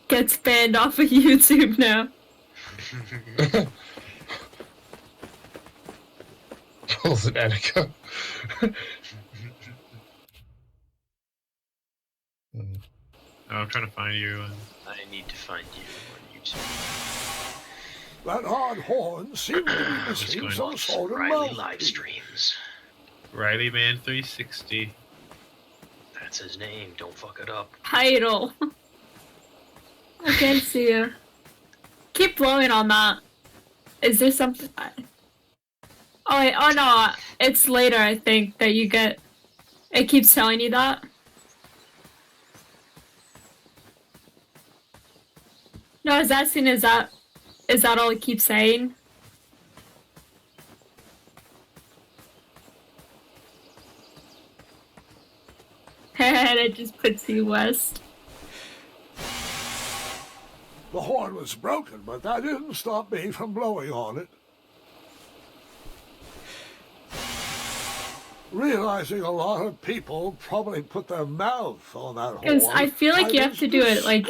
Gets banned off of YouTube now. Pulls an Attica. I'm trying to find you. I need to find you on YouTube. That odd horn seemed to be missing some sort of Riley live mouthpiece. streams. Riley Man 360. That's his name. Don't fuck it up. Title. I can't see you. Keep blowing on that. Is there something? Oh wait, oh no, it's later I think that you get. It keeps telling you that. No, I was asking, is that all it keeps saying? And it just puts you west. The horn was broken, but that didn't stop me from blowing on it. Realizing a lot of people probably put their mouth on that horn. Because I feel like you have to do it like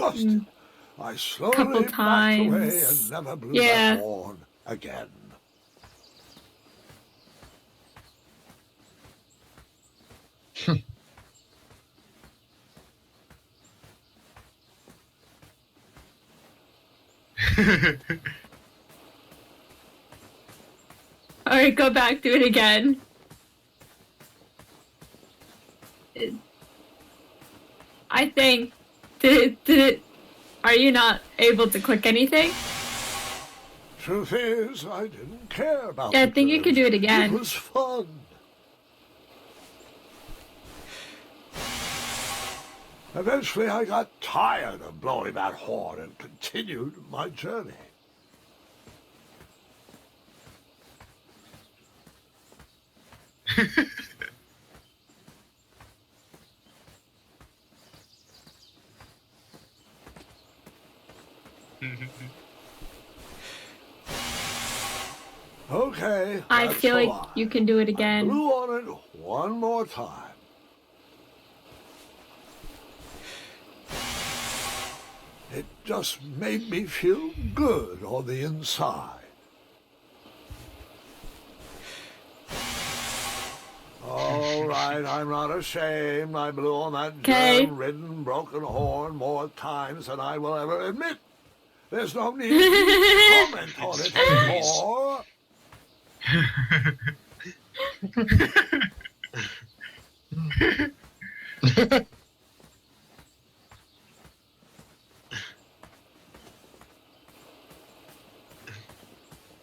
I slowly couple backed away times. and never blew Yeah. that horn again. Alright, go back, do it again. I think, are you not able to click anything? Truth is, I didn't care about Yeah, I the think you could do it curves. again. It was fun. Eventually, I got tired of blowing that horn and continued my journey. Okay. I that's feel the like line. you can do it I again. blew on it one more time. It just made me feel good on the inside. All right, I'm not ashamed. I blew on that germ-ridden, broken horn more times than I will ever admit. There's no need to comment on it anymore.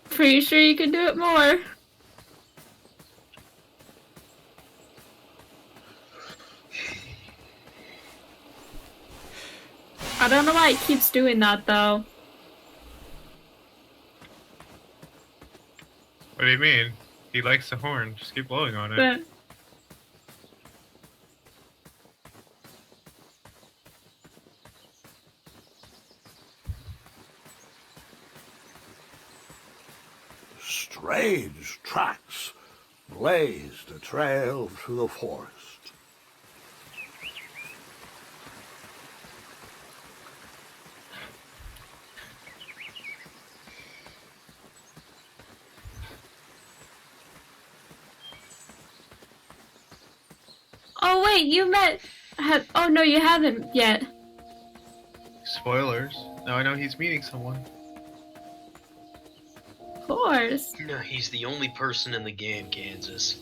Pretty sure you can do it more. I don't know why it keeps doing that though. What do you mean? He likes the horn. Just keep blowing on it. But Strange tracks blazed a trail through the forest. oh wait, you met. Oh no, you haven't yet. Spoilers. Now I know he's meeting someone. Of course. No, he's the only person in the game, Kansas.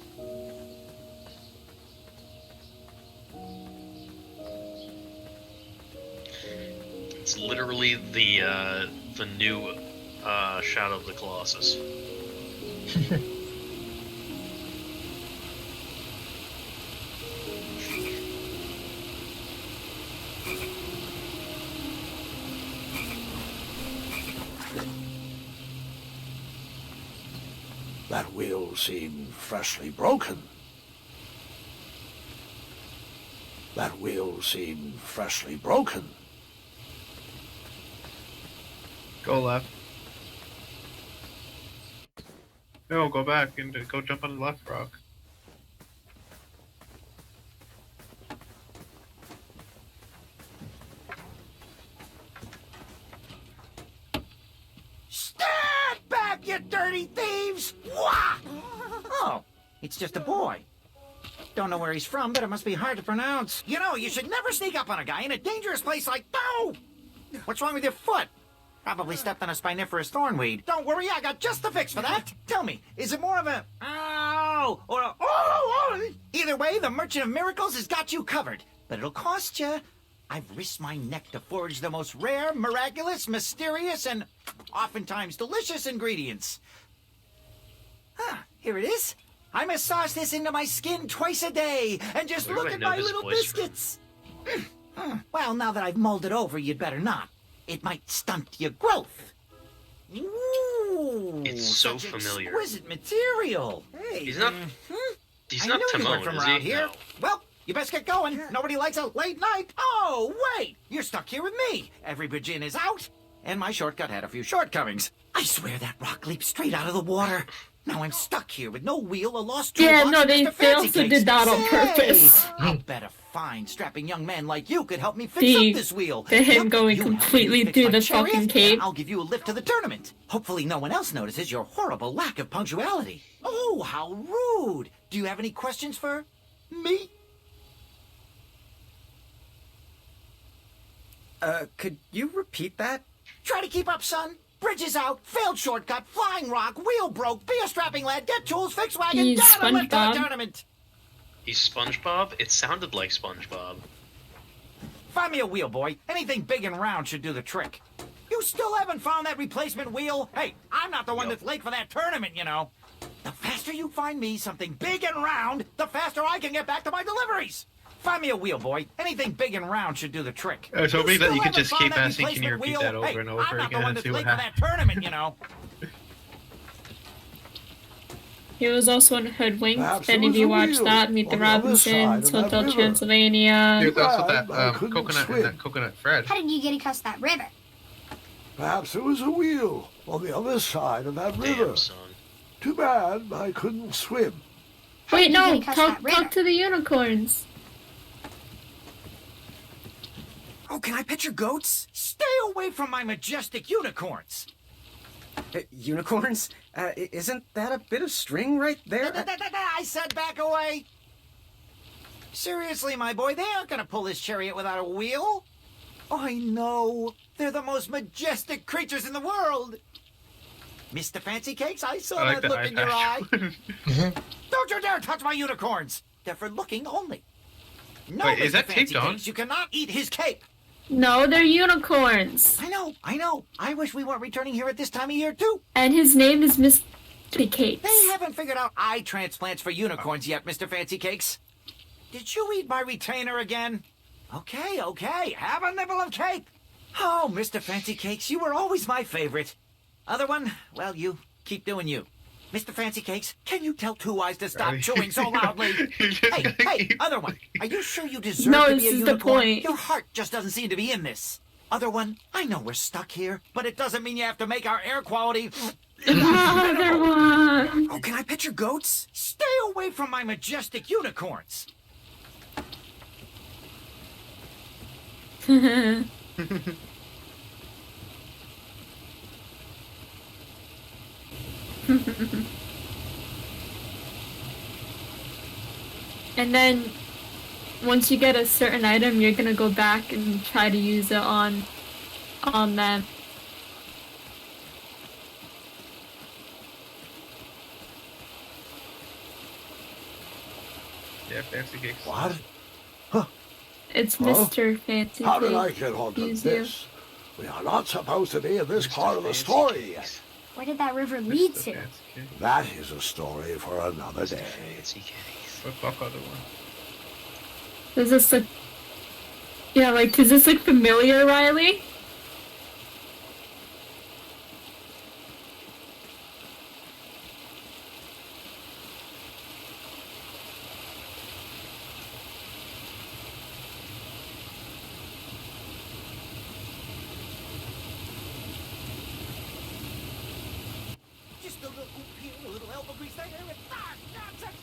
It's literally the new Shadow of the Colossus. That wheel seemed freshly broken. That wheel seemed freshly broken. Go left. No, go back and go jump on the left rock. dirty thieves! Wah! Oh, it's just a boy. Don't know where he's from, but it must be hard to pronounce. You know, you should never sneak up on a guy in a dangerous place like... No! What's wrong with your foot? Probably stepped on a spiniferous thornweed. Don't worry, I got just the fix for that. Tell me, is it more of a... Ow! Or a... Oh! Either way, the Merchant of Miracles has got you covered. But it'll cost you. I've risked my neck to forge the most rare, miraculous, mysterious, and oftentimes delicious ingredients. Here it is. I massage this into my skin twice a day, and just Where do look I at know my this little voice from? biscuits. Well, now that I've mulled it over, you'd better not. It might stunt your growth. Ooh, It's so such familiar. exquisite material. Hey, He's not. He's I not knew you weren't Timon, from is around he? here. No. Well, you best get going. Nobody likes a late night. Oh, wait! You're stuck here with me. Every bridge in is out, and my shortcut had a few shortcomings. I swear that rock leaped straight out of the water. Now I'm stuck here with no wheel, a lost Yeah, toolbox, no, and they Mr. Fancy also Cakes. did that on Say, purpose. I'll bet a fine, strapping young man like you could help me fix The- up this wheel. the him Yep, going you help me completely fix through my the chariot, fucking cape. and I'll give you a lift to the tournament. Hopefully no one else notices your horrible lack of punctuality. Oh, how rude. Do you have any questions for me? Could you repeat that? Try to keep up, son. Bridge is out, failed shortcut, flying rock, wheel broke, be a strapping lad, get tools, fix wagon, He's down and lift to the SpongeBob. tournament. He's SpongeBob? It sounded like SpongeBob. Find me a wheel, boy. Anything big and round should do the trick. You still haven't found that replacement wheel? Hey, I'm not the one that's late for that tournament, you know. The faster you find me something big and round, the faster I can get back to my deliveries. Find me a wheel, boy. Anything big and round should do the trick. I was hoping that still you could haven't just found keep that asking, can you replacement repeat wheel? that over Hey, and over I'm not again the one and that's see what late for that happens? tournament, you know. He was also in Hoodwinked, Perhaps and it if was you a watch wheel that, Meet the on the other side Robinsons, of that Hotel river. Transylvania. There's also Glad that I couldn't coconut swim. and that coconut Fred. How did you get across that river? Perhaps there was a wheel on the other side of that river. Damn, son. Too bad I couldn't swim. Wait, did you no, get across that river? talk to the unicorns. Oh, can I pet your goats? Stay away from my majestic unicorns. Unicorns? Isn't that a bit of string right there? I said back away. Seriously, my boy, they aren't gonna pull this chariot without a wheel. I know. They're the most majestic creatures in the world. Mr. Fancy Cakes, I saw I like that look eye in your eye. patch. Don't you dare touch my unicorns. They're for looking only. No, Wait, Mr. is that Fancy taped on? Cakes, you cannot eat his cape. No, they're unicorns. I know. I wish we weren't returning here at this time of year, too. And his name is Mr. Cakes. They haven't figured out eye transplants for unicorns yet, Mr. Fancy Cakes. Did you eat my retainer again? Okay. Have a nibble of cake. Oh, Mr. Fancy Cakes, you were always my favorite. Other one, well, you keep doing you. Mr. Fancy Cakes, can you tell Two Eyes to stop chewing so loudly? Hey, other one, are you sure you deserve No, to this be a is the unicorn? point. Your heart just doesn't seem to be in this. Other one, I know we're stuck here, but it doesn't mean you have to make our air quality... Other one. Oh, can I pet your goats? Stay away from my majestic unicorns. And then, once you get a certain item, you're gonna go back and try to use it on them. Yeah, Fancy Cakes. What? It's Huh? Mr. Fancy How did I Cakes. get onto Use you. this? We are not supposed to be in this part of the story yet. Where did that river lead Mr. to? Fancy Cakes. That is a story for another day. Fancy cakes. What fuck other one? Does this look... Yeah, like, does this look familiar, Riley? Just a little hoop here, a little elbow grease there, and nonsense.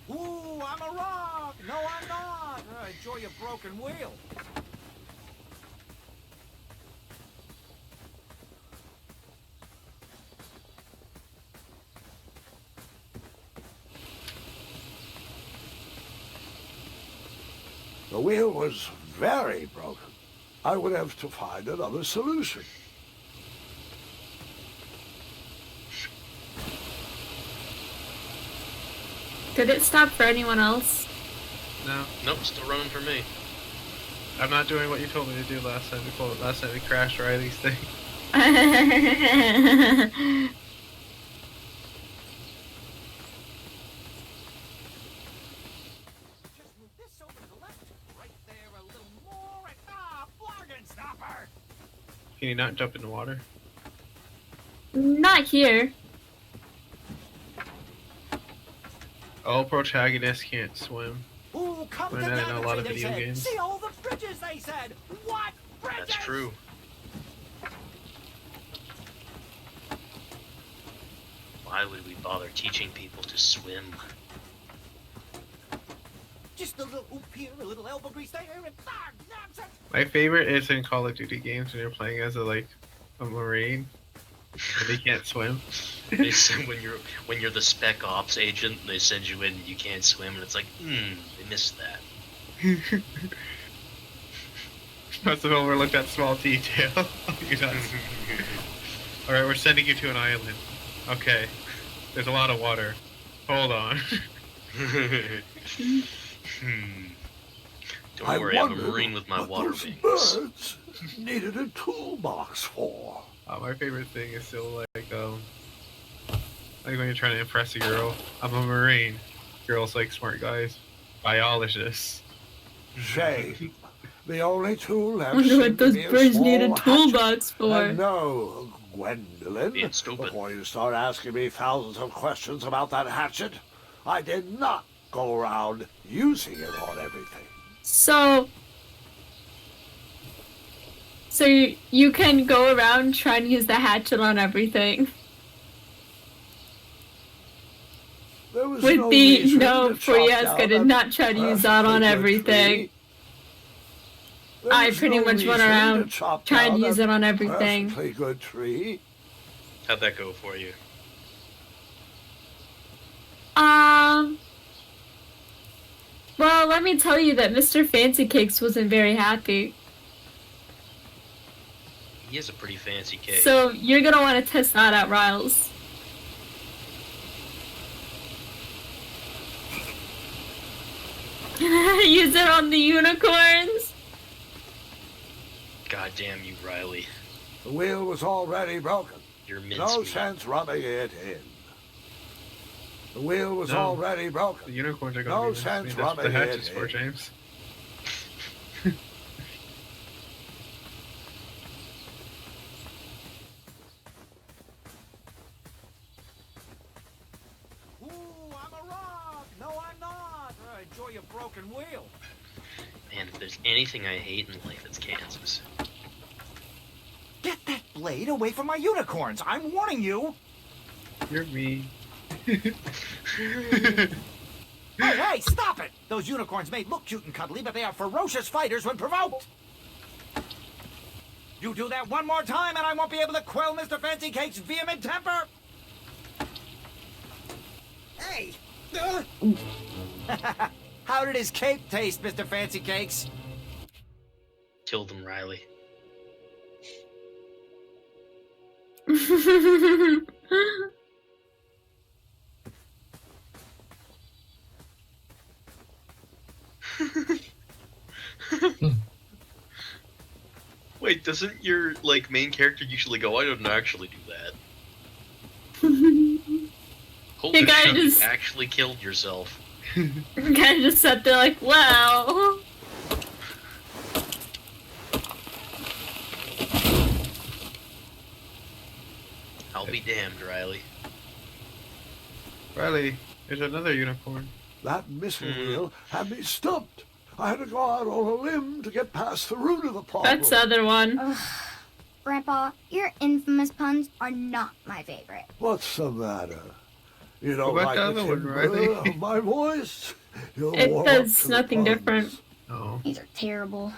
Ooh, I'm a rock. No, I'm not enjoy your broken wheel. The wheel was very broken. I would have to find another solution. Did it stop for anyone else? No, Nope, still running for me. I'm not doing what you told me to do last time. Last time we crashed Riley's thing. Just move this over to the left. Right there, a little more. And, bargain stopper. Can you not jump in the water? Not here. All protagonists can't swim. Ooh, come Well, to I know a lot of Daventry, they video said. games. See all the bridges, they said. What bridges? That's true. Why would we bother teaching people to swim? Just a little oop here, a little elbow grease there, and nonsense. My favorite is in Call of Duty games when you're playing as a Marine and they can't swim. They send, when you're the spec ops agent, they send you in and you can't swim, and it's like, they missed that. Must have overlooked that small detail. You know. Alright, we're sending you to an island. Okay. There's a lot of water. Hold on. Don't worry, I'm a Marine with my what water those wings. birds needed a toolbox for. My favorite thing is still like when you're trying to impress a girl. I'm a Marine. Girls like smart guys. Biologists. Shame. The only tool left. Wonder what seemed to those be birds need a small toolbox hatchet. for. And no, Gwendolyn, Being stupid. before you start asking me thousands of questions about that hatchet, I did not go around using it on everything. So you can go around trying to use the hatchet on everything. There was With no the reason no to for chop yes, I down did a not try to use that on perfectly good everything. tree. There I was pretty no much reason went to around chop trying to down use a it on everything. Perfectly good tree. How'd that go for you? Well, let me tell you that Mr. Fancy Cakes wasn't very happy. He is a pretty fancy cake. So you're gonna want to test that out, Riles. Use it on the unicorns. God damn you, Riley. The wheel was already broken. You're No mincemeat. sense rubbing it in. The wheel was No. already The broken. unicorns are No going to be sense that's what the rubbing hatch it is for, in. James. Ooh, I'm a rock. No, I'm not. Enjoy your broken wheel. Man, if there's anything I hate in life, it's Kansas. Get that blade away from my unicorns. I'm warning you. You're mean. Hey, hey, stop it! Those unicorns may look cute and cuddly, but they are ferocious fighters when provoked. You do that one more time, and I won't be able to quell Mr. Fancy Cake's vehement temper. Hey! How did his cake taste, Mr. Fancy Cakes? Killed him, Riley. Wait, doesn't your main character usually go, I didn't actually do that? Holy You guys shit, you just- actually killed yourself. Kind of just sat there like, wow. I'll be damned, Riley. Riley, there's another unicorn. That missing wheel had me stumped. I had to go out on a limb to get past the root of the problem. That's the other one. Grandpa, your infamous puns are not my favorite. What's the matter? You don't What like about the the other one, timbre Riley? of my voice? You'll It warm does up to the nothing puns. different. Oh. These are terrible.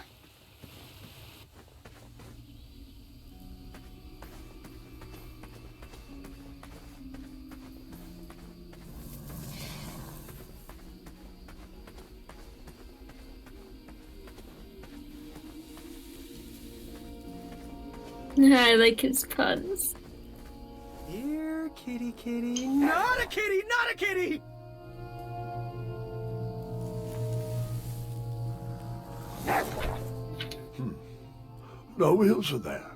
I like his puns. Here, kitty, kitty. Not a kitty, not a kitty! No wheels are there.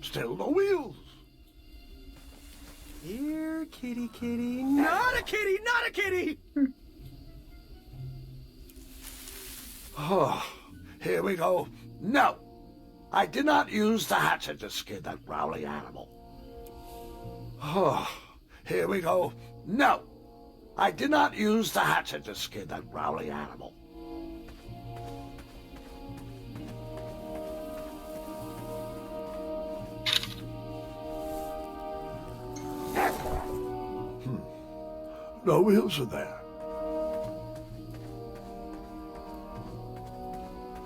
Still no wheels. Here, kitty, kitty. Not a kitty, not a kitty! Oh, here we go. No, I did not use the hatchet to skin that growling animal. Oh, here we go. No, I did not use the hatchet to skin that growling animal. No wheels are there.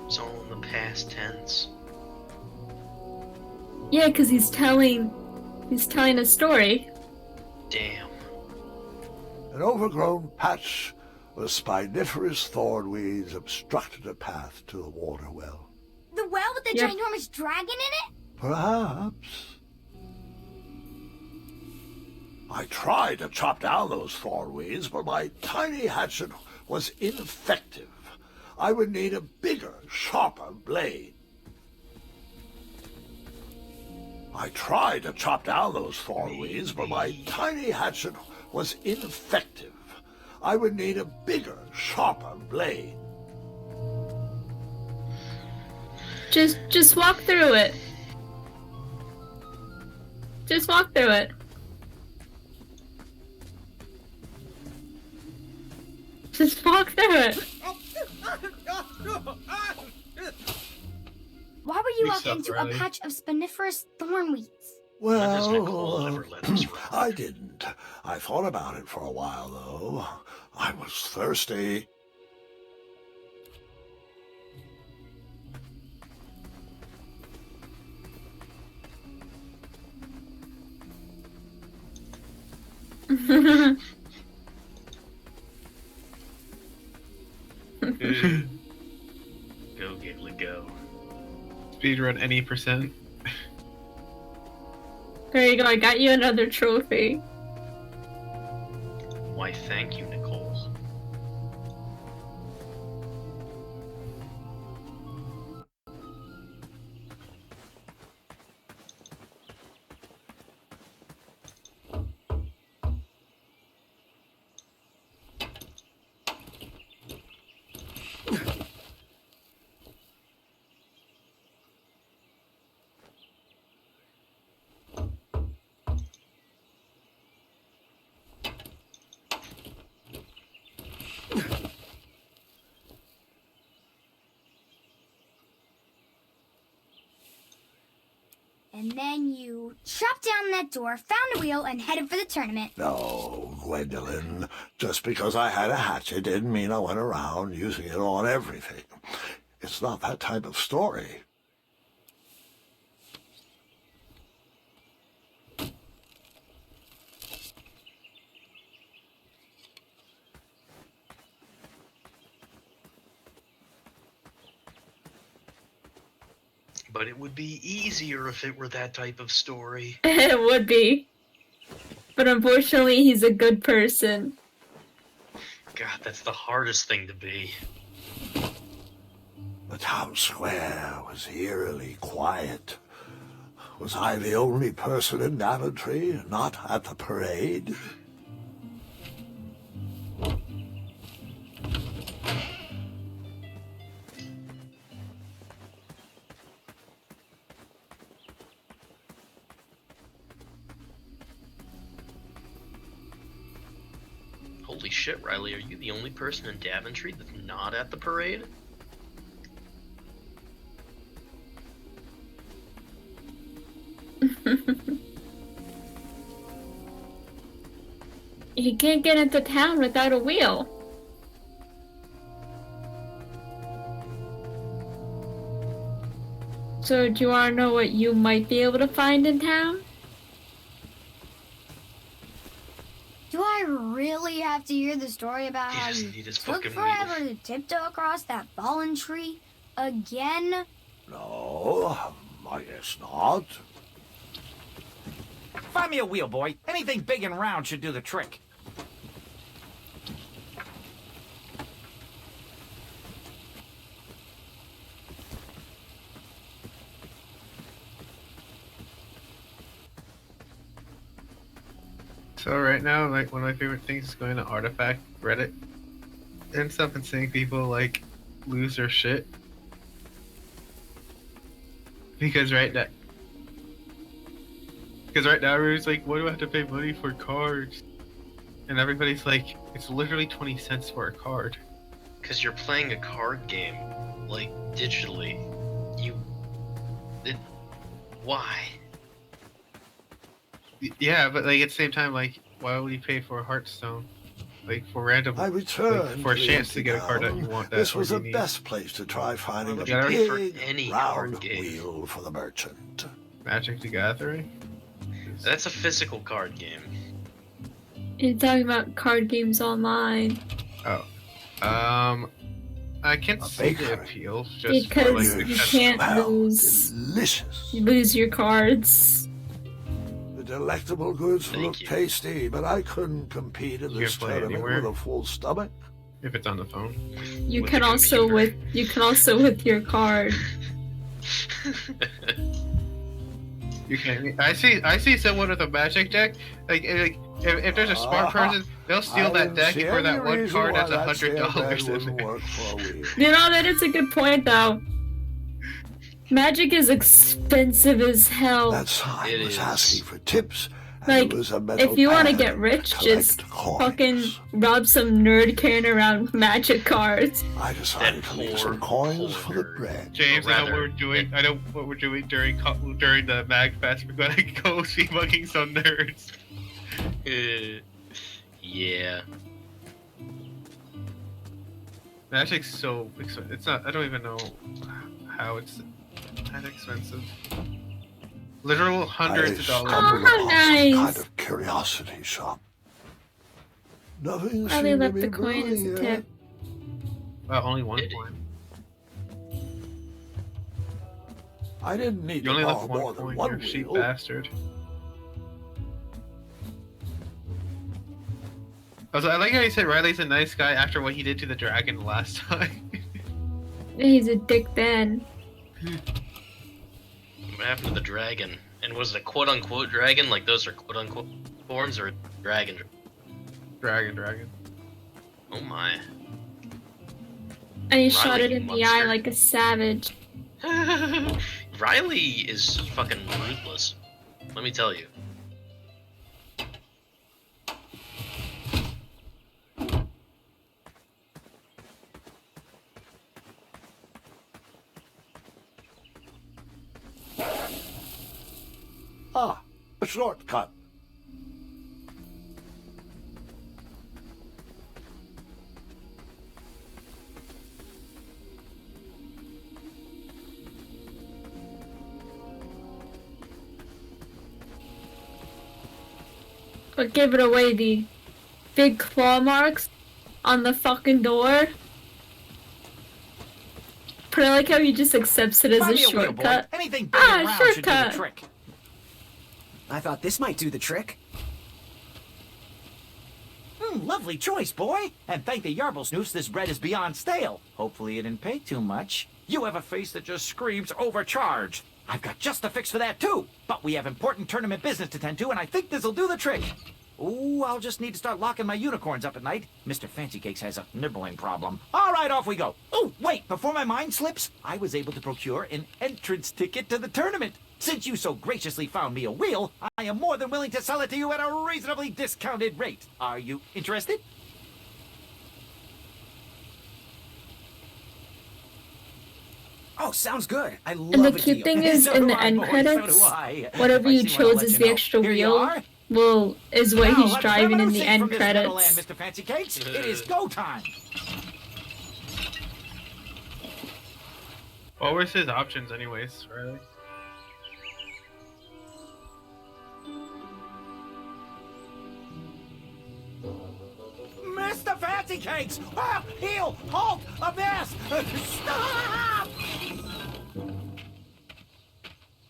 It's all in the past tense. Yeah, because he's telling a story. Damn. An overgrown patch of spiniferous thorn weeds obstructed a path to the water well. The well with the Yep. ginormous dragon in it? Perhaps. I tried to chop down those thorn weeds, but my tiny hatchet was ineffective. I would need a bigger, sharper blade. I tried to chop down those thorn weeds, but my tiny hatchet was ineffective. I would need a bigger, sharper blade. Just walk through it. Just walk through it. Just walk through it. Why were you We walking suck, into Riley. a patch of spiniferous thornweeds? When does Nicole ever let us run? I didn't. I thought about it for a while, though. I was thirsty. Go, Giggly, go. Speedrun any percent. There you go, I got you another trophy. Why, thank you, Nicole. And then you chopped down that door, found a wheel, and headed for the tournament. No, Gwendolyn. Just because I had a hatchet didn't mean I went around using it on everything. It's not that type of story. But it would be easier if it were that type of story. It would be. But unfortunately, he's a good person. God, that's the hardest thing to be. The town square was eerily quiet. Was I the only person in Daventry not at the parade? Holy shit, Riley, are you the only person in Daventry that's not at the parade? he can't get into town without a wheel. So do you want to know what you might be able to find in town? Do I really have to hear the story about He how doesn't you need his took fucking forever wheel. to tiptoe across that fallen tree again? No, I guess not. Find me a wheel, boy. Anything big and round should do the trick. So right now, like one of my favorite things is going to Artifact Reddit and stuff and seeing people like lose their shit. Because right now, everybody's like, "Why do I have to pay money for cards?" And everybody's like, "It's literally 20 cents for a card." Because you're playing a card game, like, digitally. Why? Yeah, but like at the same time, like, why would you pay for a Hearthstone? Like for random, I returned like, for a to the chance to empty get a card that town. you want. That This was or the you need. best place to try finding Why a would you pay for big any round card game? wheel for the merchant. Magic the Gathering. That's a physical card game. You're talking about card games online. Oh, I can't A see the bakery. appeal. Just for, Because like, you the can't Smell lose. delicious. You lose your cards. The delectable goods Thank look you. tasty, but I couldn't compete in You this can play tournament anywhere. with a full stomach. if it's on the phone. You With can the also computer. with your card. You can. I see someone with a Magic deck. Like if there's a smart person, they'll steal I that didn't deck see for any that one reason card why that's that $100 sandbag in wouldn't there. work for a wheel. You know, that is a good point, though. Magic is expensive as hell. That sign It was is. asking for tips. And Like, it was a metal if you want to pan get rich, collect just coins. fucking rob some nerd carrying around Magic cards. I decided to leave some coins for the nerd. bread. James, Or I know what rather, we're doing. I know what we're doing during the MagFest. We're gonna go see mugging some nerds. Yeah. Magic's so expensive. It's not. I don't even know how it's that expensive. Literal hundreds of dollars. stumbled Oh, upon some nice. kind of curiosity shop. Nothing Oh, they seemed to left be the coin as a brewing tip. yet. Only one coin. I didn't need You to only borrow left more one than coin. one You're a cheap wheel. bastard. Also, I like how you said Riley's a nice guy after what he did to the dragon last time. He's a dick then. What happened to the dragon? And was it a quote-unquote dragon? Like those are quote-unquote forms, or a dragon? Dragon. Oh my. And he shot Riley, it in you the eye monster. like a savage. Riley is fucking ruthless. Let me tell you. Ah, a shortcut. But give it away, the big claw marks on the fucking door. But I like how he just accepts it as Find a me a wheel, boy. shortcut. Anything big Ah, and round should do the shortcut. trick. I thought this might do the trick. Lovely choice, boy. And thank the Yarblesnoofs, this bread is beyond stale. Hopefully you didn't pay too much. You have a face that just screams overcharged. I've got just the fix for that, too. But we have important tournament business to tend to, and I think this'll do the trick. Ooh, I'll just need to start locking my unicorns up at night. Mr. Fancy Cakes has a nibbling problem. All right, off we go. Oh, wait, before my mind slips, I was able to procure an entrance ticket to the tournament. Since you so graciously found me a wheel, I am more than willing to sell it to you at a reasonably discounted rate. Are you interested? Oh, sounds good. I love And the a cute deal. thing is, So in do the I, end boy, so credits, do I. whatever If I you see one, I'll chose let as you the know. extra Here you wheel, are. Well, is what Now, he's let's driving in the reminisce end from this metal land, credits. Mr. Fancy Cakes. It is go time. What was his options, anyways, Riley? Mr. Fancy Cakes! Ah, heel! Halt! Abyss! Stop!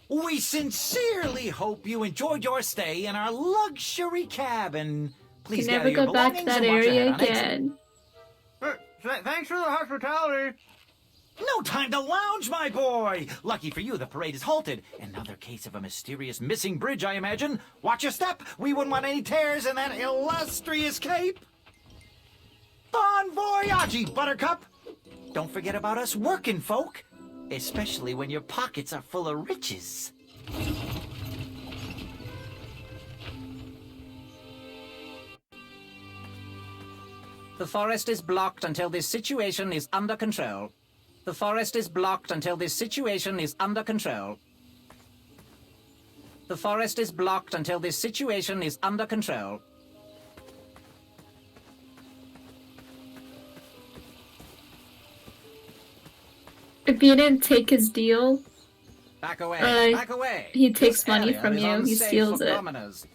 We sincerely hope you enjoyed your stay in our luxury cabin. Please Can gather never your go back to belongings that and watch area ahead on exit. again. Thanks for the hospitality. No time to lounge, my boy! Lucky for you, the parade is halted. Another case of a mysterious missing bridge, I imagine. Watch your step. We wouldn't want any tears in that illustrious cape. Bon voyage, Buttercup! Don't forget about us working folk, especially when your pockets are full of riches. The forest is blocked until this situation is under control. The forest is blocked until this situation is under control. The forest is blocked until this situation is under control. If you didn't take his deal, Back away, back away. he takes This money area from is you. He unsafe steals for it. commoners.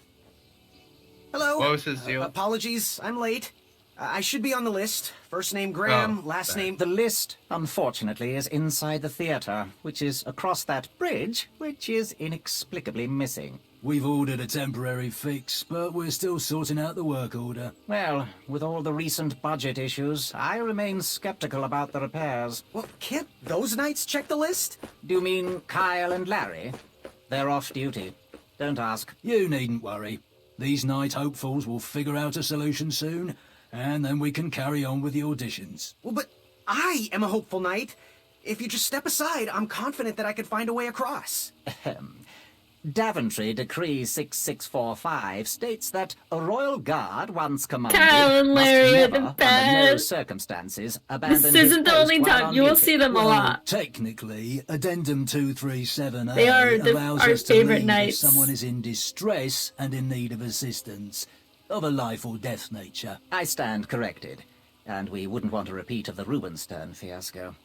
Hello. What was his deal? Apologies, I'm late. I should be on the list. First name Graham, Oh, last sorry. name... The list, unfortunately, is inside the theater, which is across that bridge, which is inexplicably missing. We've ordered a temporary fix, but we're still sorting out the work order. Well, with all the recent budget issues, I remain skeptical about the repairs. Well, can't those knights check the list? Do you mean Kyle and Larry? They're off duty. Don't ask. You needn't worry. These night hopefuls will figure out a solution soon, and then we can carry on with the auditions. Well, but I am a hopeful knight. If you just step aside, I'm confident that I could find a way across. Daventry Decree 6645 states that a royal guard once commanded Kyle and must Larry are never, the under no best. circumstances, abandon This his isn't the post only while time. on You will duty. see them a Well, lot. technically, Addendum 237A They are allows our us to favorite leave knights. if someone is in distress and in need of assistance, of a life or death nature. I stand corrected, and we wouldn't want a repeat of the Rubenstern fiasco.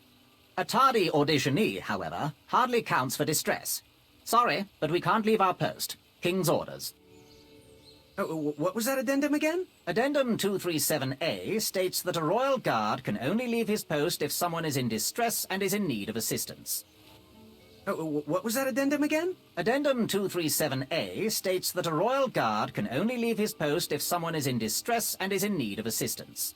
A tardy auditionee, however, hardly counts for distress. Sorry, but we can't leave our post. King's orders. What was that addendum again? Addendum 237A states that a royal guard can only leave his post if someone is in distress and is in need of assistance. What was that addendum again? Addendum 237A states that a royal guard can only leave his post if someone is in distress and is in need of assistance.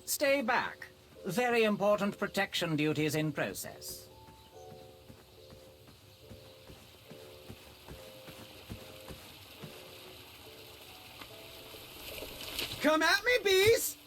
Stay back. Very important protection duties in process. Come at me, bees!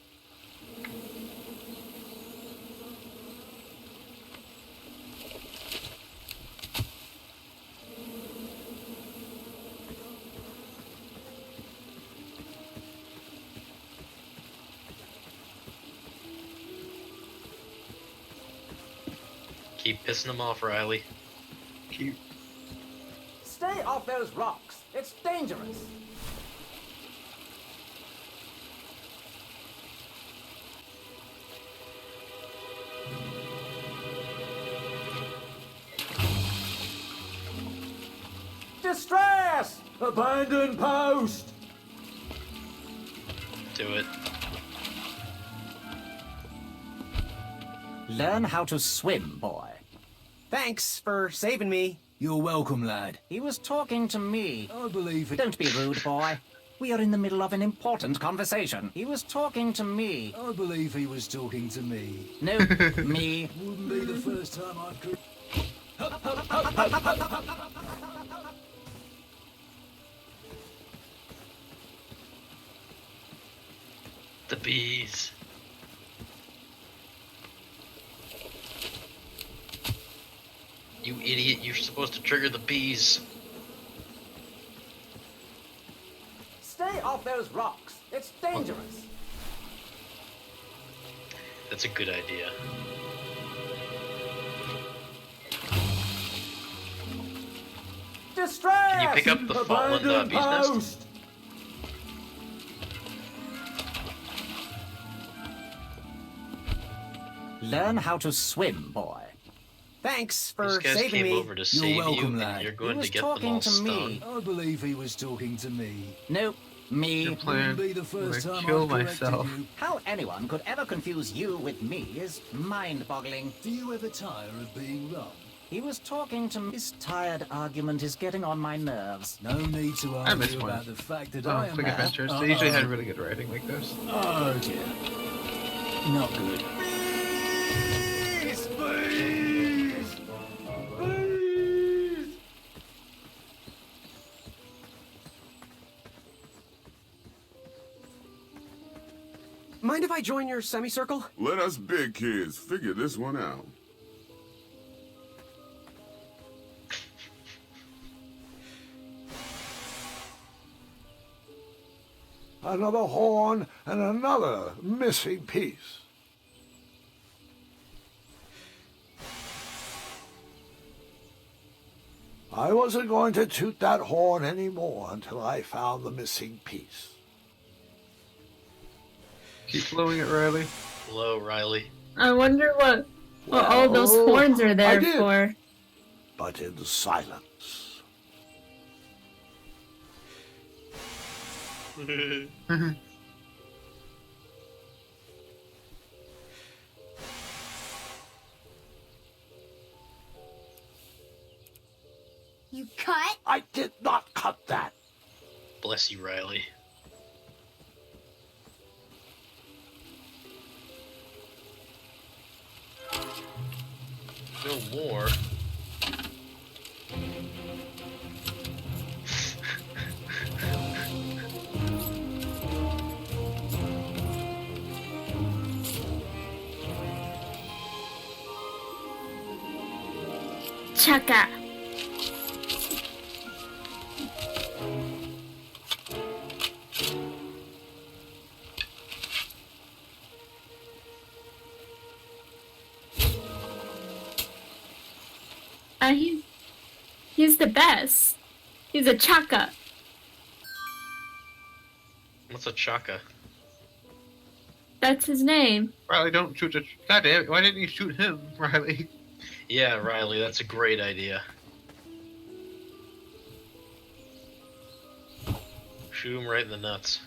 Keep pissing them off, Riley. Stay off those rocks. It's dangerous. Distress! Abandon post! Do it. Learn how to swim, boy. Thanks for saving me. You're welcome, lad. He was talking to me. I believe it. Don't be rude, boy. We are in the middle of an important conversation. He was talking to me. I believe he was talking to me. No, me. Wouldn't be the first time I've... The bees. You idiot, you're supposed to trigger the bees. Stay off those rocks. It's dangerous. That's a good idea. distress! Can you pick up the fallen bee's nest? Learn how to swim, boy. Thanks These for guys saving came me. over to save welcome, you, lad. and you're He going was to get them talking all to me. stung. I believe he was talking to me. No, me. Your plan. Wouldn't be the I'm first gonna time kill I've corrected myself. you. How anyone could ever confuse you with me is mind-boggling. Do you ever tire of being wrong? He was talking to me. This tired argument is getting on my nerves. No need to I missed argue one. about the fact that Oh, I am... Quick Adventures. They usually had really good writing like this. Oh dear. Not good. Please, please, please. Mind if I join your semicircle? Let us big kids figure this one out. Another horn and another missing piece. I wasn't going to toot that horn anymore until I found the missing piece. Keep blowing it, Riley. Hello, Riley. I wonder what all those horns are I there did. for. But in silence. You cut? I did not cut that. Bless you, Riley. No more. Chaka. He's the best. He's a chaka. What's a chaka? That's his name. Riley, don't shoot the... God damn it, why didn't you shoot him, Riley? Yeah, Riley, that's a great idea. Shoot him right in the nuts.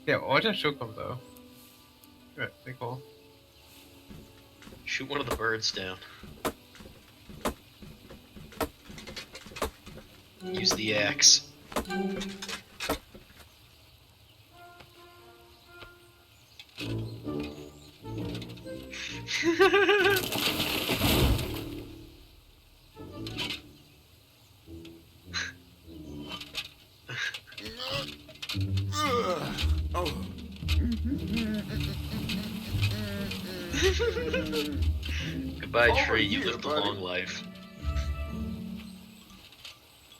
Yeah, why didn't shoot him, though? Right, Nicole. Shoot one of the birds down. Use the axe. Goodbye, tree. You lived a long life.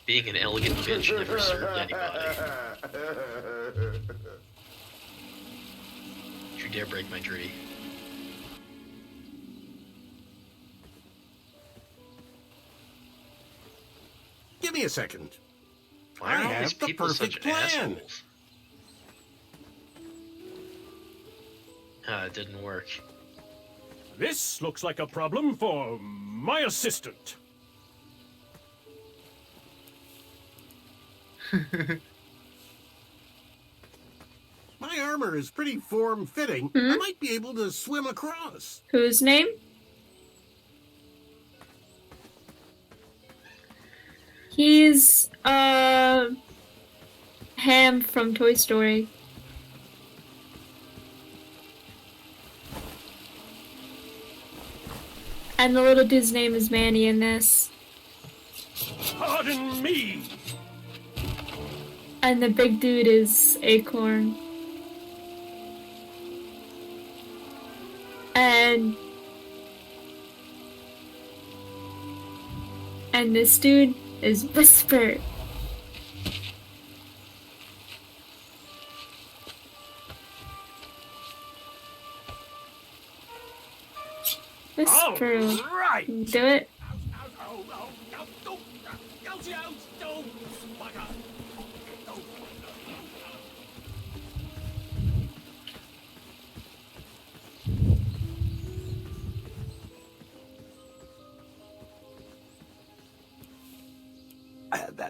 Being an elegant bitch never served anybody. Don't you dare break my tree. Give me a second. Why are all I these have the people perfect such plan. assholes? Ah, it didn't work. This looks like a problem for my assistant. My armor is pretty form-fitting. I might be able to swim across. Whose name? He's Ham from Toy Story. And the little dude's name is Manny in this. Pardon me. And the big dude is Acorn. And this dude is Whisper. Whisper. All right. Do it.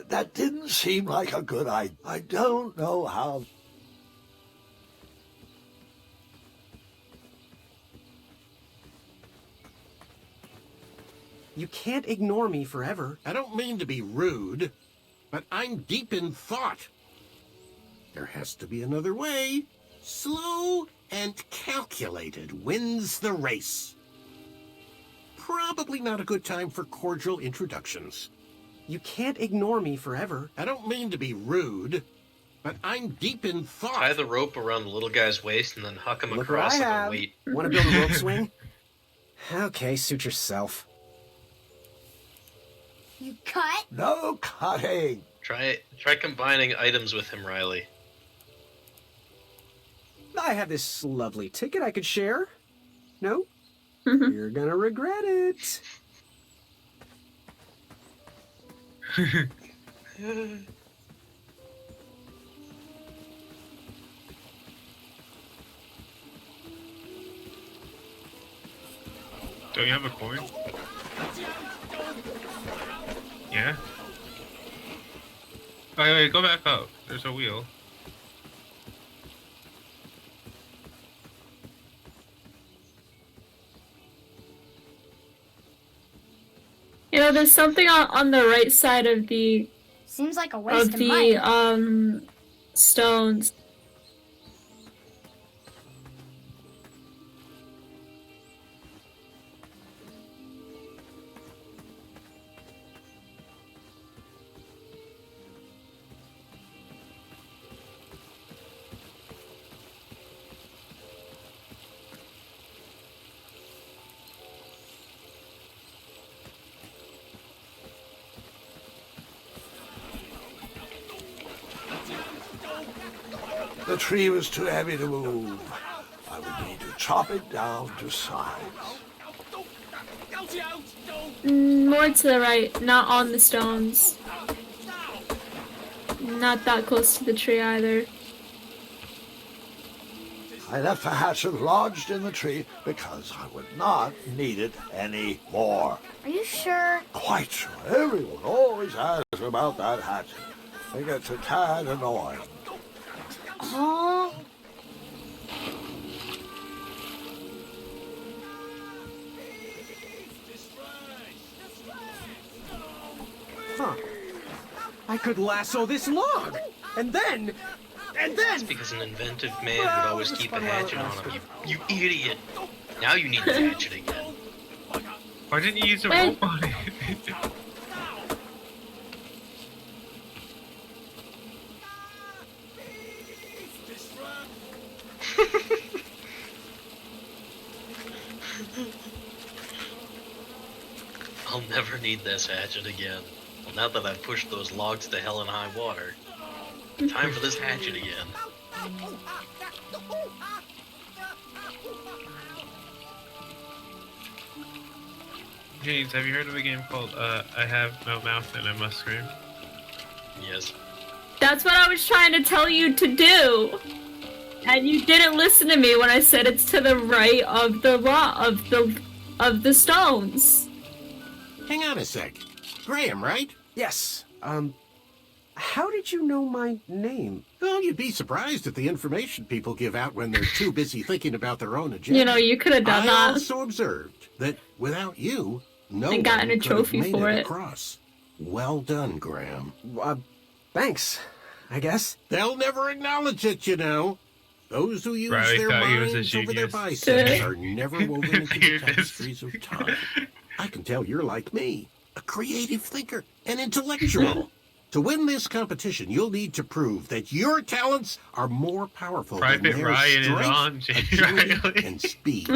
That didn't seem like a good idea. I don't know how. You can't ignore me forever. I don't mean to be rude, but I'm deep in thought. There has to be another way. Slow and calculated wins the race. Probably not a good time for cordial introductions. You can't ignore me forever. I don't mean to be rude, but I'm deep in thought. Tie the rope around the little guy's waist and then huck him Look across what I like have. a weight. Want to build a rope swing? Okay, suit yourself. You cut? No cutting. Try combining items with him, Riley. I have this lovely ticket I could share. No? You're gonna regret it. Don't you have a coin? Yeah? Oh, wait, go back up. There's a wheel. You know, there's something on the right side of the Seems like a waste of money. Stones. The tree was too heavy to move. I would need to chop it down to size. More to the right, not on the stones. Not that close to the tree either. I left the hatchet lodged in the tree because I would not need it anymore. Are you sure? Quite sure. Everyone always asks about that hatchet. It gets a tad annoying. Oh. Huh. I could lasso this log, and then... It's because an inventive man would always keep a hatchet on him. You idiot! Now you need the hatchet again. Why didn't you use a rope on it? I'll never need this hatchet again. Now that I've pushed those logs to hell and high water. Time for this hatchet again. James, have you heard of a game called I Have No Mouth and I Must Scream? Yes. That's what I was trying to tell you to do. And you didn't listen to me when I said it's to the right of the of the stones. Hang on a sec. Graham, right? Yes. How did you know my name? Well, you'd be surprised at the information people give out when they're too busy thinking about their own agenda. You know, you could have done that. I also observed that without you, no and gotten a one could have trophy made for it. across. Well done, Graham. Thanks, I guess. They'll never acknowledge it, you know. Those who use Riley their thought he was a minds over their genius. biceps are never woven into the tapestries of time. I can tell you're like me, a creative thinker, an intellectual. To win this competition, you'll need to prove that your talents are more powerful Private than their Ryan is strength, on, agility, Riley. and speed.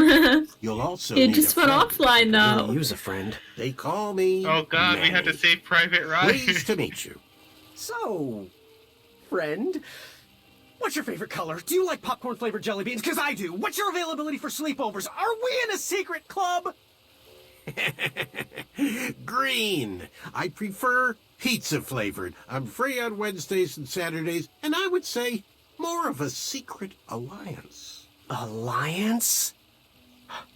You'll also You need just a went friend. offline though. Use a friend. They call me Oh god, we had to Manny. save Private Ryan. Pleased to meet you. So, friend, what's your favorite color? Do you like popcorn-flavored jelly beans? Because I do. What's your availability for sleepovers? Are we in a secret club? Green. I prefer Pizza flavored. I'm free on Wednesdays and Saturdays, and I would say more of a secret alliance. Alliance?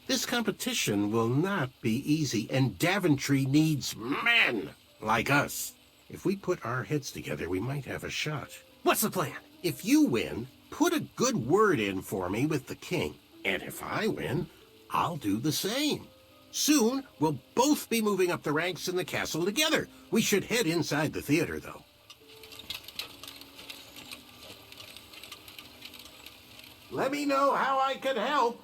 This competition will not be easy, and Daventry needs men like us. If we put our heads together, we might have a shot. What's the plan? If you win, put a good word in for me with the king. And if I win, I'll do the same. Soon, we'll both be moving up the ranks in the castle together. We should head inside the theater, though. Let me know how I can help.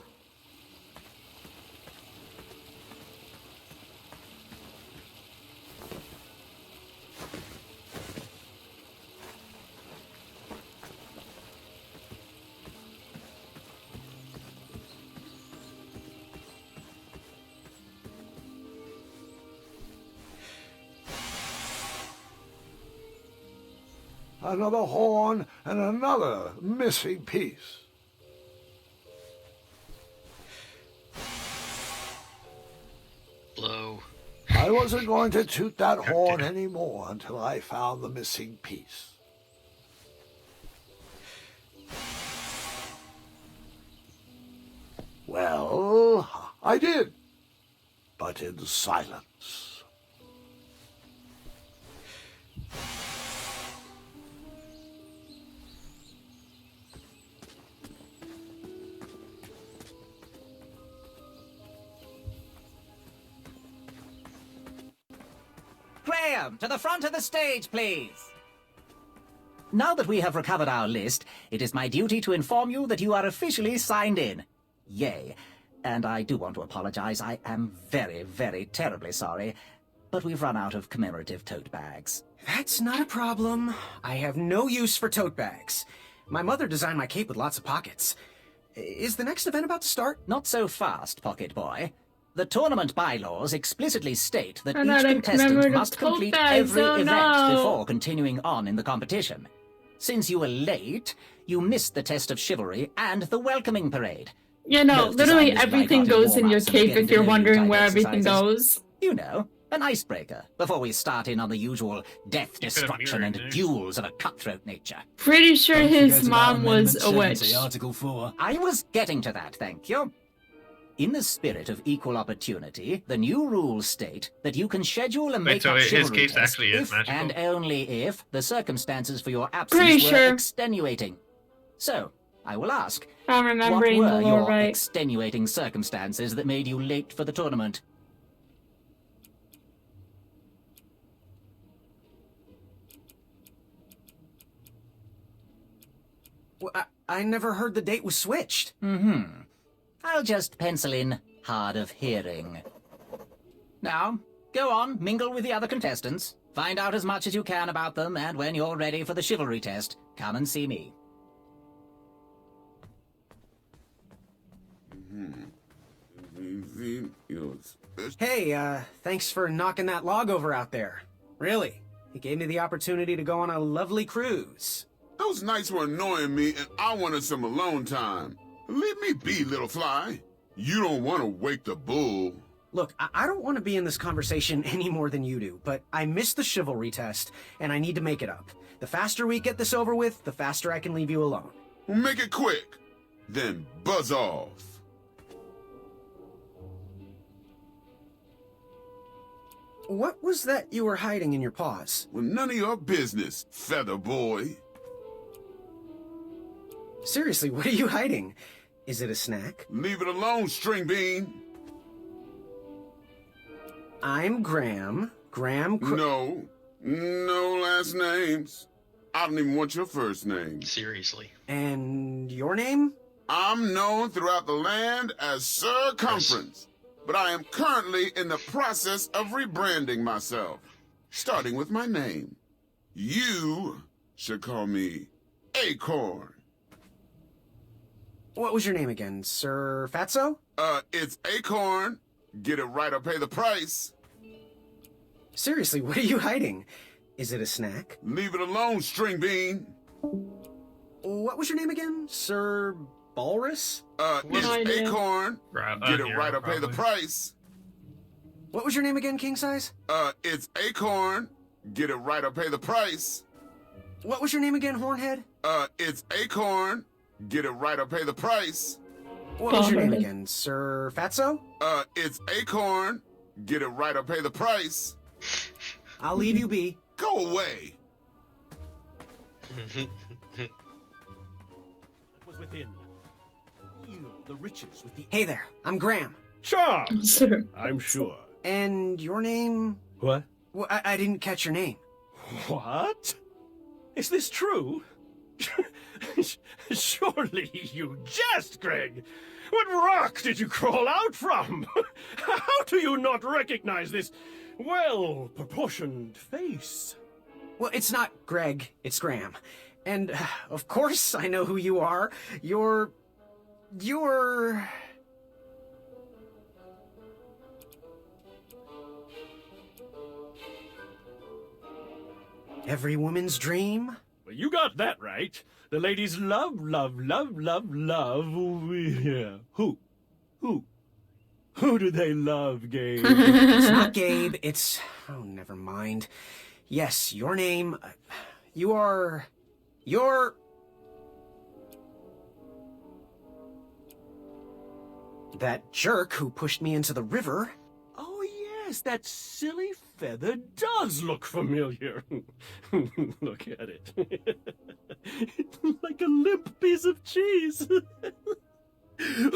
Another horn and another missing piece. Blow. I wasn't going to toot that horn anymore until I found the missing piece. Well, I did, but in silence. Graham, to the front of the stage, please. Now that we have recovered our list, it is my duty to inform you that you are officially signed in. Yay. And I do want to apologize. I am very, very terribly sorry, but we've run out of commemorative tote bags. That's not a problem. I have no use for tote bags. My mother designed my cape with lots of pockets. Is the next event about to start? Not so fast, Pocket Boy. The tournament bylaws explicitly state that And I each don't contestant remember must the tote complete bags, every oh event no. before continuing on in the competition. Since you were late, you missed the test of chivalry and the welcoming parade. You know, Those literally designers everything might goes not in your warm-ups and cape begin if you're vanilla wondering type where everything exercises. goes. You know, an icebreaker before we start in on the usual death, destruction, and duels of a cutthroat nature. Pretty sure Don't his forget about mom was a Amendment witch. 70, Article 4. I was getting to that, thank you. In the spirit of equal opportunity, the new rules state that you can schedule a make-up his chivalry case test actually is if magical? and only if the circumstances for your Pretty absence were sure. extenuating. So, I will ask, I'm what remembering were the your lore right. extenuating circumstances that made you late for the tournament? I never heard the date was switched. I'll just pencil in hard of hearing. Now, go on, mingle with the other contestants. Find out as much as you can about them, and when you're ready for the chivalry test, come and see me. Hey, thanks for knocking that log over out there. Really, it gave me the opportunity to go on a lovely cruise. Those nights were annoying me, and I wanted some alone time. Leave me be, little fly. You don't want to wake the bull. Look, I don't want to be in this conversation any more than you do, but I missed the chivalry test, and I need to make it up. The faster we get this over with, the faster I can leave you alone. Well, make it quick. Then buzz off. What was that you were hiding in your paws? Well, none of your business, feather boy. Seriously, what are you hiding? Is it a snack? Leave it alone, string bean. I'm Graham. No last names. I don't even want your first name. Seriously. And your name? I'm known throughout the land as Circumference, but I am currently in the process of rebranding myself, starting with my name. You should call me Acorn. What was your name again, Sir Fatso? It's Acorn. Get it right or pay the price. Seriously, what are you hiding? Is it a snack? Leave it alone, string bean. What was your name again, Sir Balrus? It's Acorn. Get it right or pay the price. What was your name again, King Size? It's Acorn. get it right or pay the price. What was your name again, Hornhead? It's Acorn, get it right or pay the price. What was your name again, Sir Fatso? It's Acorn, get it right or pay the price. I'll leave you be. Go away. Was within. Feel the riches with the. Hey there, I'm Graham. Charms! I'm sure. And your name? What? Well, I didn't catch your name. What? Is this true? Surely you jest, Greg. What rock did you crawl out from? How do you not recognize this well-proportioned face? Well, it's not Greg, it's Graham. And, of course, I know who you are. You're... Every woman's dream? Well, you got that right. The ladies love. Yeah. Who? Who do they love, Gabe? It's not Gabe, it's... Oh, never mind. Yes, your name... You're... That jerk who pushed me into the river. Oh, yes, that silly feather does look familiar. Look at it. Like a limp piece of cheese.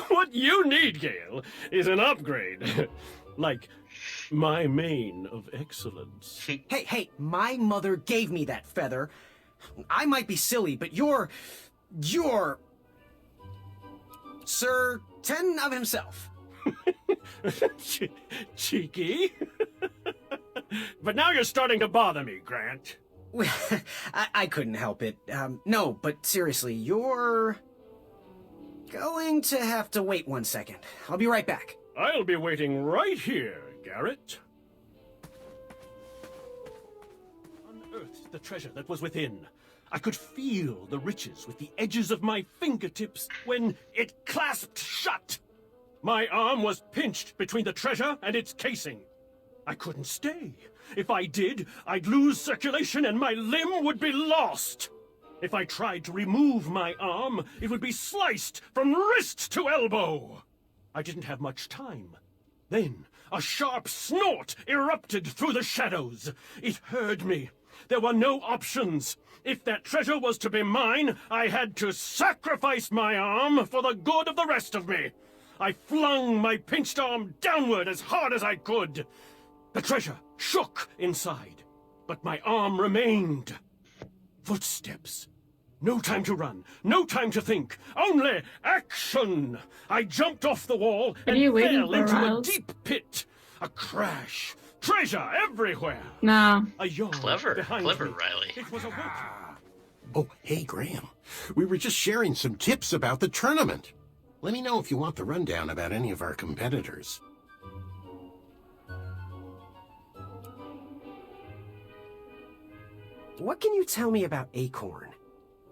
What you need, Gale, is an upgrade. Like my mane of excellence. Hey, my mother gave me that feather. I might be silly, but you're... Sir Ten of himself. Cheeky. But now you're starting to bother me, Grant. I couldn't help it. No, but seriously, you're... going to have to wait 1 second. I'll be right back. I'll be waiting right here, Garrett. Unearthed the treasure that was within. I could feel the riches with the edges of my fingertips when it clasped shut. My arm was pinched between the treasure and its casing. I couldn't stay. If I did, I'd lose circulation and my limb would be lost. If I tried to remove my arm, it would be sliced from wrist to elbow. I didn't have much time. Then, a sharp snort erupted through the shadows. It heard me. There were no options. If that treasure was to be mine, I had to sacrifice my arm for the good of the rest of me. I flung my pinched arm downward as hard as I could. The treasure shook inside, but my arm remained. Footsteps. No time to run, no time to think, only action! I jumped off the wall and fell into a deep pit. A crash. Treasure everywhere. No. A yawn Clever, behind me. Riley. It was a Oh, hey, Graham. We were just sharing some tips about the tournament. Let me know if you want the rundown about any of our competitors. What can you tell me about Acorn?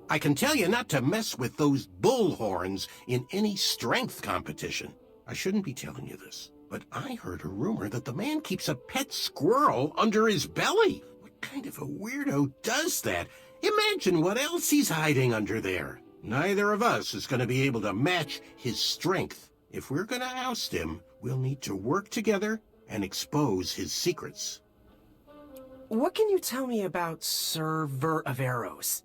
I can tell you not to mess with those bullhorns in any strength competition. I shouldn't be telling you this, but I heard a rumor that the man keeps a pet squirrel under his belly. What kind of a weirdo does that? Imagine what else he's hiding under there. Neither of us is going to be able to match his strength. If we're going to oust him, we'll need to work together and expose his secrets. What can you tell me about Sir Ver of Arrows?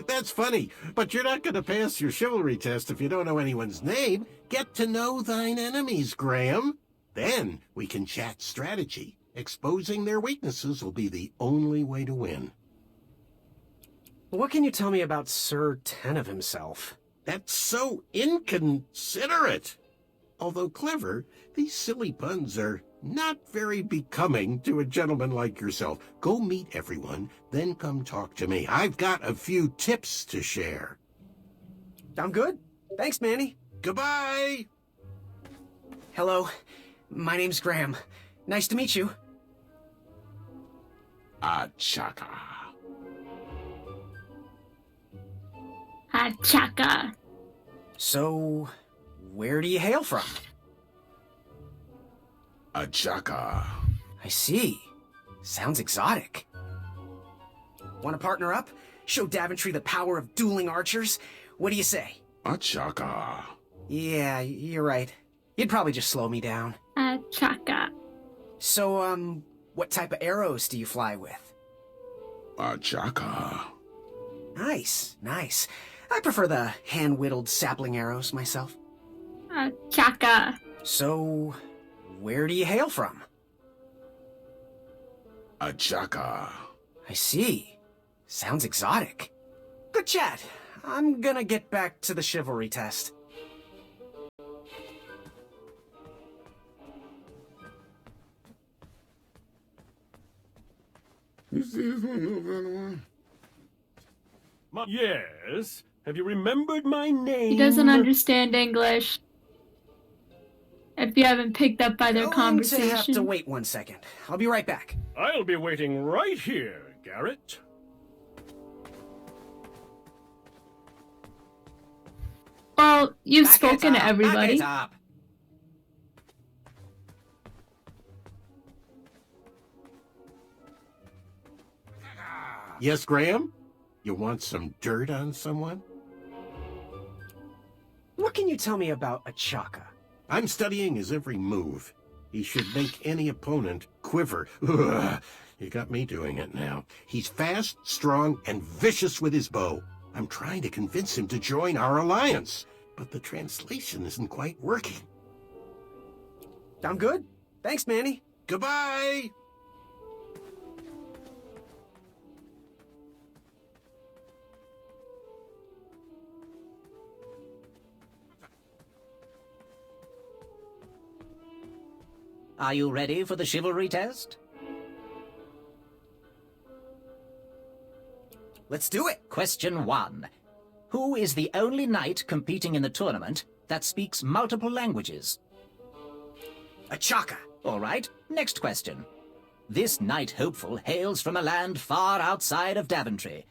That's funny, but you're not going to pass your chivalry test if you don't know anyone's name. Get to know thine enemies, Graham. Then we can chat strategy. Exposing their weaknesses will be the only way to win. What can you tell me about Sir Ten of himself? That's so inconsiderate. Although clever, these silly puns are not very becoming to a gentleman like yourself. Go meet everyone, then come talk to me. I've got a few tips to share. I'm good. Thanks, Manny. Goodbye. Hello. My name's Graham. Nice to meet you. Achaka. Achaka. So, where do you hail from? Achaka. I see. Sounds exotic. Want to partner up? Show Daventry the power of dueling archers? What do you say? A chaka. Yeah, you're right. You'd probably just slow me down. Chaka. So, what type of arrows do you fly with? A chaka. Nice, nice. I prefer the hand-whittled sapling arrows myself. Chaka. So, where do you hail from? A chaka. I see. Sounds exotic. Good chat. I'm gonna get back to the chivalry test. You see this one move anyway? Yes? Have you remembered my name? He doesn't understand English. If you haven't picked up by their conversation. To have to wait 1 second. I'll be right back. I'll be waiting right here, Garrett. Well, you've Back spoken it to up, everybody. back it up. Yes, Graham? You want some dirt on someone? What can you tell me about a chaka? I'm studying his every move. He should make any opponent quiver. Ugh, you got me doing it now. He's fast, strong, and vicious with his bow. I'm trying to convince him to join our alliance, but the translation isn't quite working. I'm good. Thanks, Manny. Goodbye! Are you ready for the chivalry test? Let's do it. Question 1. Who is the only knight competing in the tournament that speaks multiple languages? A chaka. All right, next question. This knight hopeful hails from a land far outside of Daventry.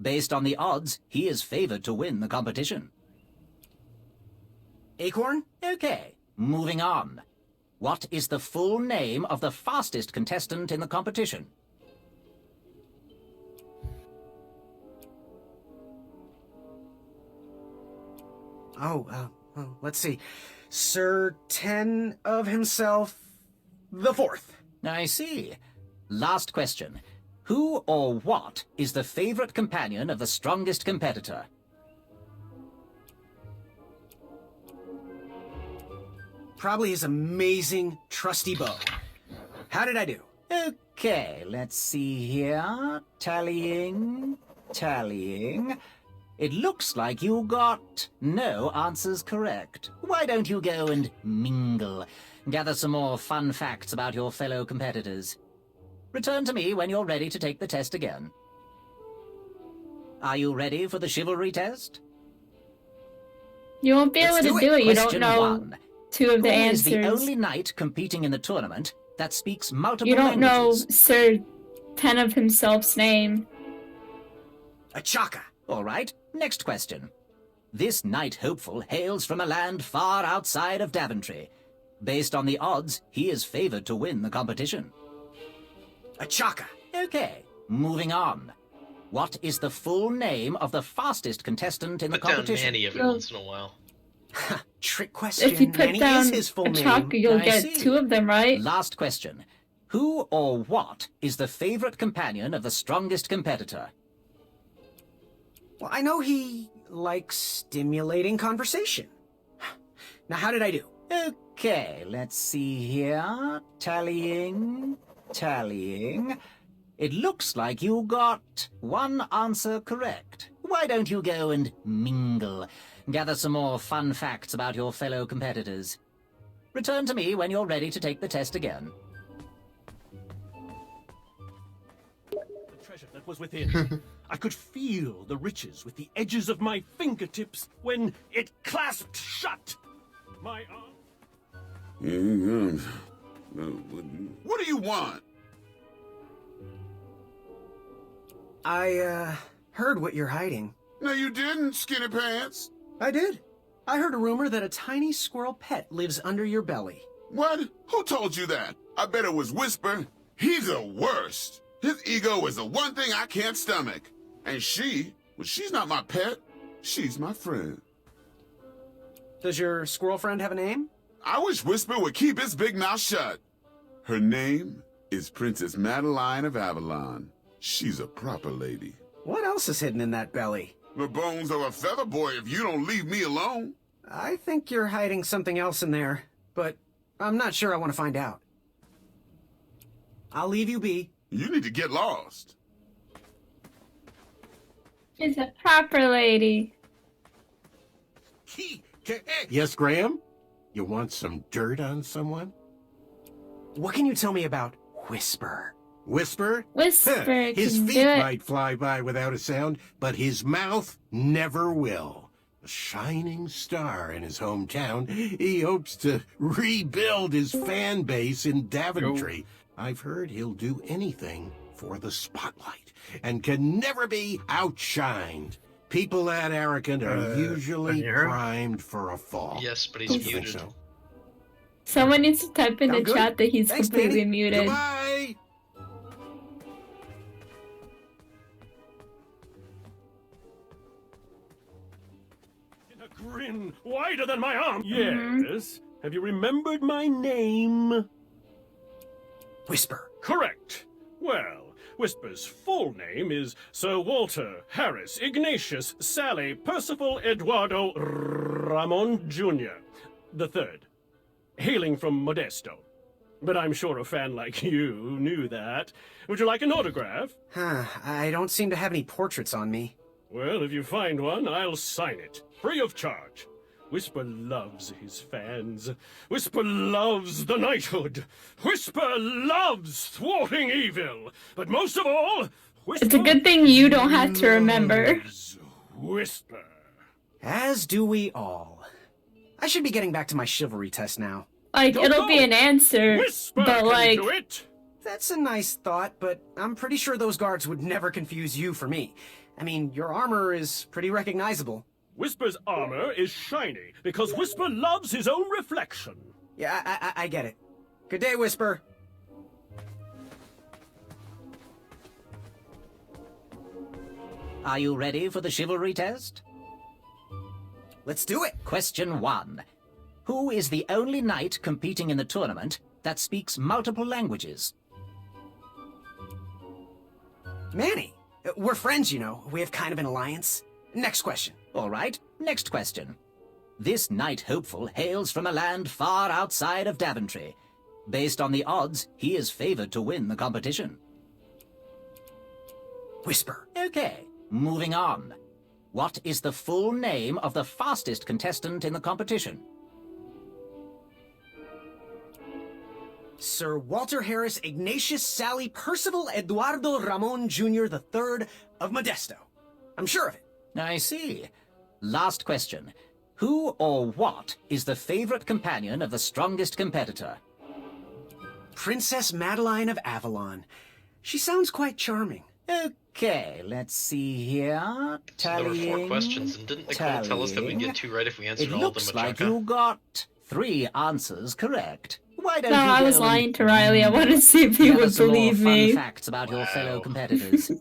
Based on the odds, he is favored to win the competition. Acorn? Okay, moving on. What is the full name of the fastest contestant in the competition? Well, let's see. Sir Ten of himself, the fourth. I see. Last question. Who or what is the favorite companion of the strongest competitor? Probably his amazing, trusty bow. How did I do? Okay, let's see here. Tallying. It looks like you got no answers correct. Why don't you go and mingle? Gather some more fun facts about your fellow competitors. Return to me when you're ready to take the test again. Are you ready for the chivalry test? You won't be able to do it. You don't Question know 1. two of the Who answers. is the only knight competing in the tournament that speaks multiple You don't know languages? Sir Ten of himself's name. A chaka. All right, next question. This knight hopeful hails from a land far outside of Daventry. Based on the odds, he is favored to win the competition. A chaka. Okay, moving on. What is the full name of the fastest contestant in the Put down competition? Manny every once in a while. Trick question. If you put Manny down is his full a name. chaka, you'll I get see. two of them right. Last question. Who or what is the favorite companion of the strongest competitor? Well, I know he likes stimulating conversation. Now, how did I do? Okay, let's see here. Tallying. It looks like you got one answer correct. Why don't you go and mingle? Gather some more fun facts about your fellow competitors. Return to me when you're ready to take the test again. The treasure that was within. I could feel the riches with the edges of my fingertips when it clasped shut. My arm. What do you want? I, heard what you're hiding. No, you didn't, skinny pants. I did. I heard a rumor that a tiny squirrel pet lives under your belly. What? Who told you that? I bet it was Whisper. He's the worst. His ego is the one thing I can't stomach. And she's not my pet. She's my friend. Does your squirrel friend have a name? I wish Whisper would keep his big mouth shut. Her name is Princess Madeline of Avalon. She's a proper lady. What else is hidden in that belly? The bones of a feather boy if you don't leave me alone. I think you're hiding something else in there, but I'm not sure I want to find out. I'll leave you be. You need to get lost. She's a proper lady. Yes, Graham? You want some dirt on someone? What can you tell me about Whisper? Whisper? Whisper His can feet do it. might fly by without a sound, but his mouth never will. A shining star in his hometown, he hopes to rebuild his fan base in Daventry. I've heard he'll do anything for the spotlight and can never be outshined. People that arrogant are usually primed for a fall. Yes, but Don't he's you think muted. so? Someone needs to type in the Sound good? chat that he's Thanks, completely Manny. muted. Goodbye! In a grin wider than my arm. Yes. Have you remembered my name? Whisper. Correct. Well, Whisper's full name is Sir Walter Harris Ignatius Sally Percival Eduardo Ramon Jr. the Third, hailing from Modesto. But I'm sure a fan like you knew that. Would you like an autograph? I don't seem to have any portraits on me. Well, if you find one, I'll sign it, free of charge. Whisper loves his fans. Whisper loves the knighthood. Whisper loves thwarting evil. But most of all, Whisper It's a good thing you don't have to remember. loves Whisper. As do we all. I should be getting back to my chivalry test now. Like, it'll be an answer, Whisper but can like, do it. That's a nice thought, but I'm pretty sure those guards would never confuse you for me. I mean, your armor is pretty recognizable. Whisper's armor is shiny because Whisper loves his own reflection. Yeah, I get it. Good day, Whisper. Are you ready for the chivalry test? Let's do it. Question 1. Who is the only knight competing in the tournament that speaks multiple languages? Manny. We're friends, you know. We have kind of an alliance. Next question. All right, next question. This knight hopeful hails from a land far outside of Daventry. Based on the odds, he is favored to win the competition. Whisper. Okay, moving on. What is the full name of the fastest contestant in the competition? Sir Walter Harris Ignatius Sally Percival Eduardo Ramon Jr. the Third of Modesto. I'm sure of it. I see. Last question. Who or what is the favorite companion of the strongest competitor? Princess Madeline of Avalon. She sounds quite charming. Okay, let's see here. There were 4 Tallying, questions, and didn't Nicole tell us that we'd get 2 right if we answered It all of them? looks like you got 3 answers correct. Why don't no, you I was go lying and to Riley. I wanted to see if he gather would some more believe fun me. facts about your fellow competitors.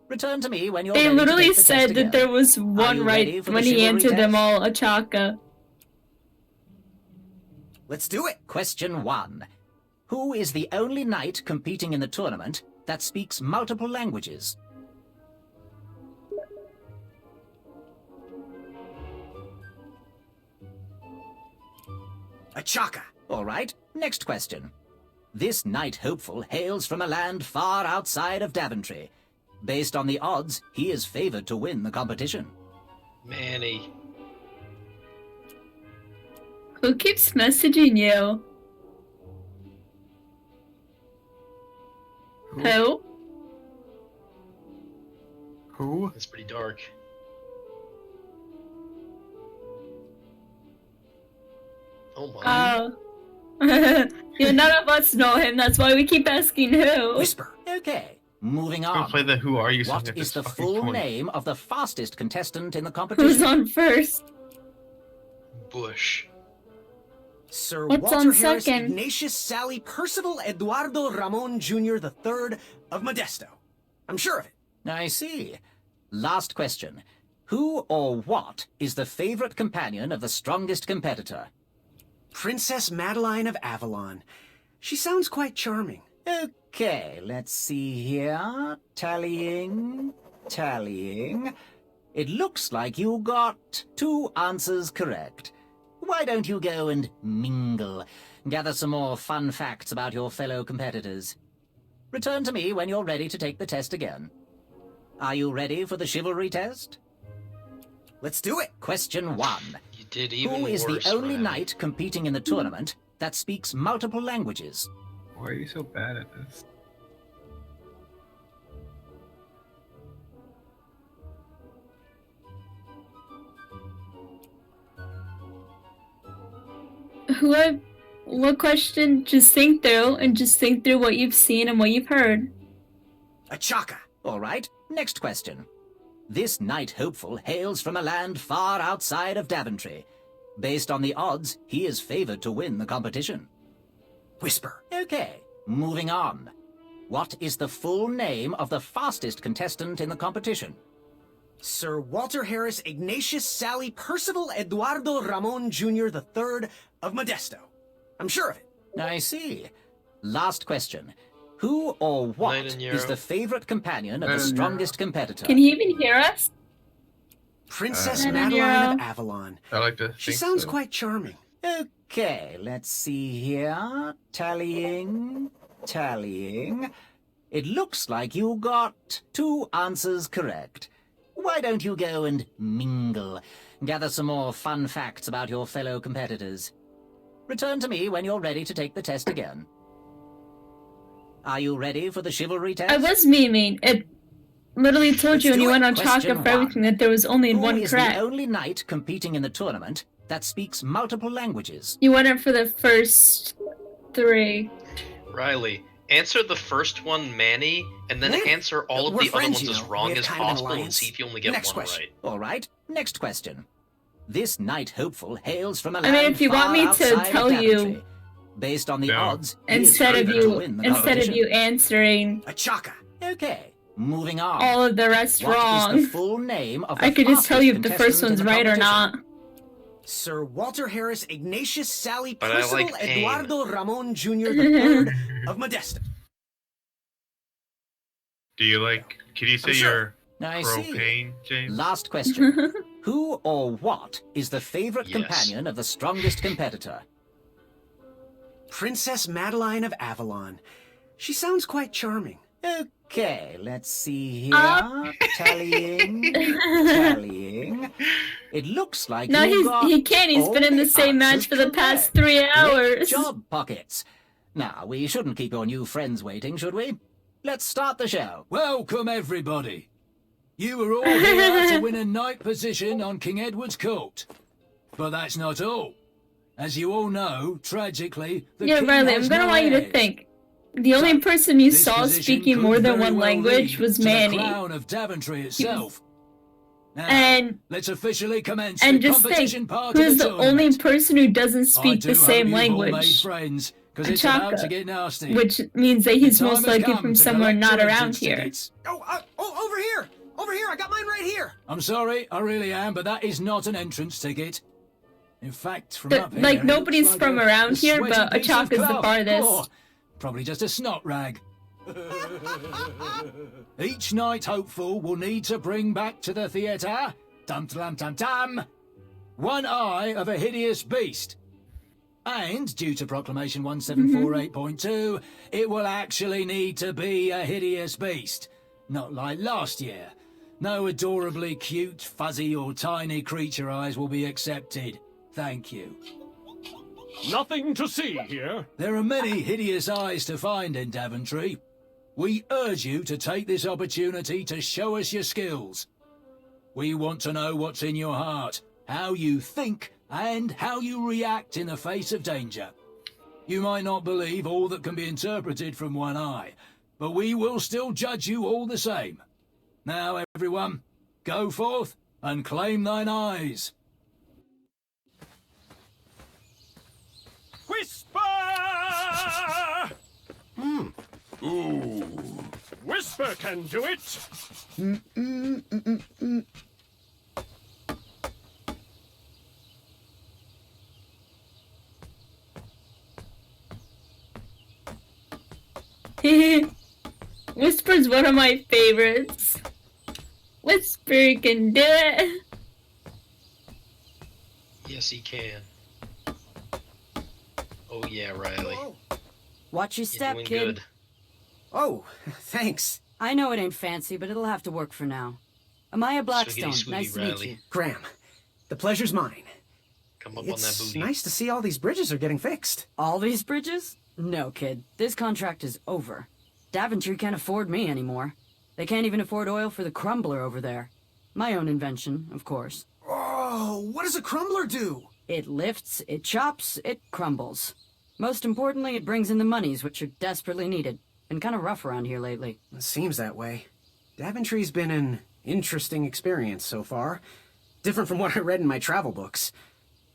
Return to me when you're They ready to literally take the said test that again. there was Are one you ready right for the when he chivalry answered them test? all, Achaka. Let's do it. Question 1. Who is the only knight competing in the tournament that speaks multiple languages? Achaka. All right, next question. This knight hopeful hails from a land far outside of Daventry. Based on the odds, he is favored to win the competition. Manny. Who keeps messaging you? Who? Who? It's pretty dark. Oh my. Oh. Yeah, none of us know him, that's why we keep asking who. Whisper. Okay, moving Go on. play the Who Are You song What at is this the fucking full point. name of the fastest contestant in the competition? Who's on first? Bush. Sir What's Walter on Harris second? Ignatius Sally Percival Eduardo Ramon Jr. III of Modesto. I'm sure of it. I see. Last question. Who or what is the favorite companion of the strongest competitor? Princess Madeline of Avalon. She sounds quite charming. Okay, let's see here. Tallying. It looks like you got 2 answers correct. Why don't you go and mingle? Gather some more fun facts about your fellow competitors. Return to me when you're ready to take the test again. Are you ready for the chivalry test? Let's do it. Question 1. You did even Who is worse, the only Ryan. knight competing in the tournament that speaks multiple languages? Why are you so bad at this? What question? Just think through what you've seen and what you've heard. A Chaka. All right, next question. This knight hopeful hails from a land far outside of Daventry. Based on the odds, he is favored to win the competition. Whisper. Okay, moving on. What is the full name of the fastest contestant in the competition? Sir Walter Harris Ignatius Sally Percival Eduardo Ramon Jr. III of Modesto. I'm sure of it. I see. Last question. Who or what Knight in is the favorite companion of Knight the in strongest competitor? Can he even hear us? Princess Knight in Madeline of Euro. Avalon. I like to She think sounds so. quite charming. Okay, let's see here. Tallying. It looks like you got 2 answers correct. Why don't you go and mingle? Gather some more fun facts about your fellow competitors. Return to me when you're ready to take the test again. Are you ready for the chivalry test? I was memeing. It literally told you when you went on Question Chaka for 1. everything that there was only Who one is correct. the only knight competing in the tournament that speaks multiple languages? You went in for the first 3. Riley, answer the first one, Manny, and then Manny? answer all of We're the other friends, ones you as know. wrong We have as kind of an possible and alliance. see if you only get Next one question. right. All right, next question. This knight hopeful hails from a I land mean, if you want far me to outside of tell you- Daventry. Based on the No. odds, he is Instead of favored to you win the instead of competition. you answering A Chaka. Okay, moving on. all of the rest What is wrong, the full name of the I could just tell you if the fastest first one's contestant in right the or competition? not. Sir Walter Harris Ignatius Sally But I Percival like pain. Eduardo Ramon Jr. III of Modesto. Do you like? Can you say I'm sure. you're I see. propane, James? Last question. Who or what is the favorite Yes. companion of the strongest competitor? Princess Madeline of Avalon. She sounds quite charming. Okay, let's see here. Uh. Tallying. It looks like No, you got he can't. He's been in the all same match answers for the past correct. 3 hours. Great job, Pockets. Now, we shouldn't keep your new friends waiting, should we? Let's start the show. Welcome, everybody. You were all here to win a knight position on King Edward's court. But that's not all. As you all know, tragically, the Yeah, king Riley, has I'm gonna no want you to heirs. think. The only person you This saw position speaking could more than very one well language lead was to the Manny. crown of Daventry itself. Now, And- let's officially commence And the just competition think, part of who's the the tournament. only person who doesn't I speak do the hope same you've all made language? friends, because A it's about to Chaka. get nasty. Which means that he's The time most has likely come from to somewhere collect not your around entrance here. tickets. Over here! Over here! I got mine right here! I'm sorry, I really am, but that is not an entrance ticket. In fact, from The- up here, like, it nobody's looks like from a around here, sweaty but piece of Achaka's the cloth. farthest. Oh, probably just a snot rag. Each night hopeful will need to bring back to the theatre, dum-dum-dum-dum, one eye of a hideous beast. And, due to Proclamation 1748.2, it will actually need to be a hideous beast. Not like last year. No adorably cute, fuzzy or tiny creature eyes will be accepted. Thank you. Nothing to see here. There are many hideous eyes to find in Daventry. We urge you to take this opportunity to show us your skills. We want to know what's in your heart, how you think, and how you react in the face of danger. You might not believe all that can be interpreted from one eye, but we will still judge you all the same. Now, everyone, go forth and claim thine eyes. Ah! Ooh. Whisper can do it. Whisper's one of my favorites. Whisper can do it. Yes, he can. Oh yeah, Riley. Watch your You're step, doing kid. good. Oh, thanks. I know it ain't fancy, but it'll have to work for now. Amaya Blackstone, Swiggity, nice to Riley. meet you. Graham, the pleasure's mine. Come up on that It's booty. nice to see all these bridges are getting fixed. All these bridges? No, kid. This contract is over. Daventry can't afford me anymore. They can't even afford oil for the crumbler over there. My own invention, of course. Oh, what does a crumbler do? It lifts, it chops, it crumbles. Most importantly, it brings in the monies, which are desperately needed. Been kind of rough around here lately. It seems that way. Daventry's been an interesting experience so far. Different from what I read in my travel books.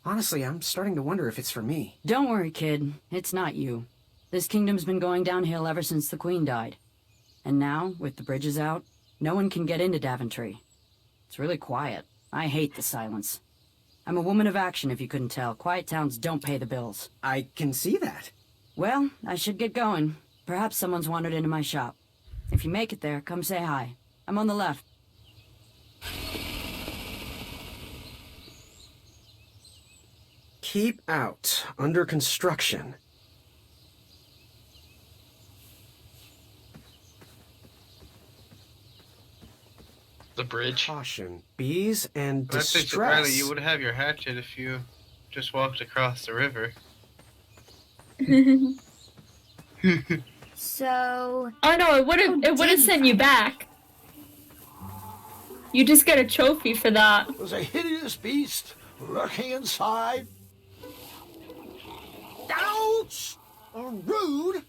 Honestly, I'm starting to wonder if it's for me. Don't worry, kid. It's not you. This kingdom's been going downhill ever since the Queen died. And now, with the bridges out, no one can get into Daventry. It's really quiet. I hate the silence. I'm a woman of action, if you couldn't tell. Quiet towns don't pay the bills. I can see that. Well, I should get going. Perhaps someone's wandered into my shop. If you make it there, come say hi. I'm on the left. Keep out. Under construction. The bridge. Caution. Bees and I think that, distress. Riley, you would have your hatchet if you just walked across the river. So. Oh no, it would have sent you back. You just get a trophy for that. It was a hideous beast lurking inside. Ouch! Rude!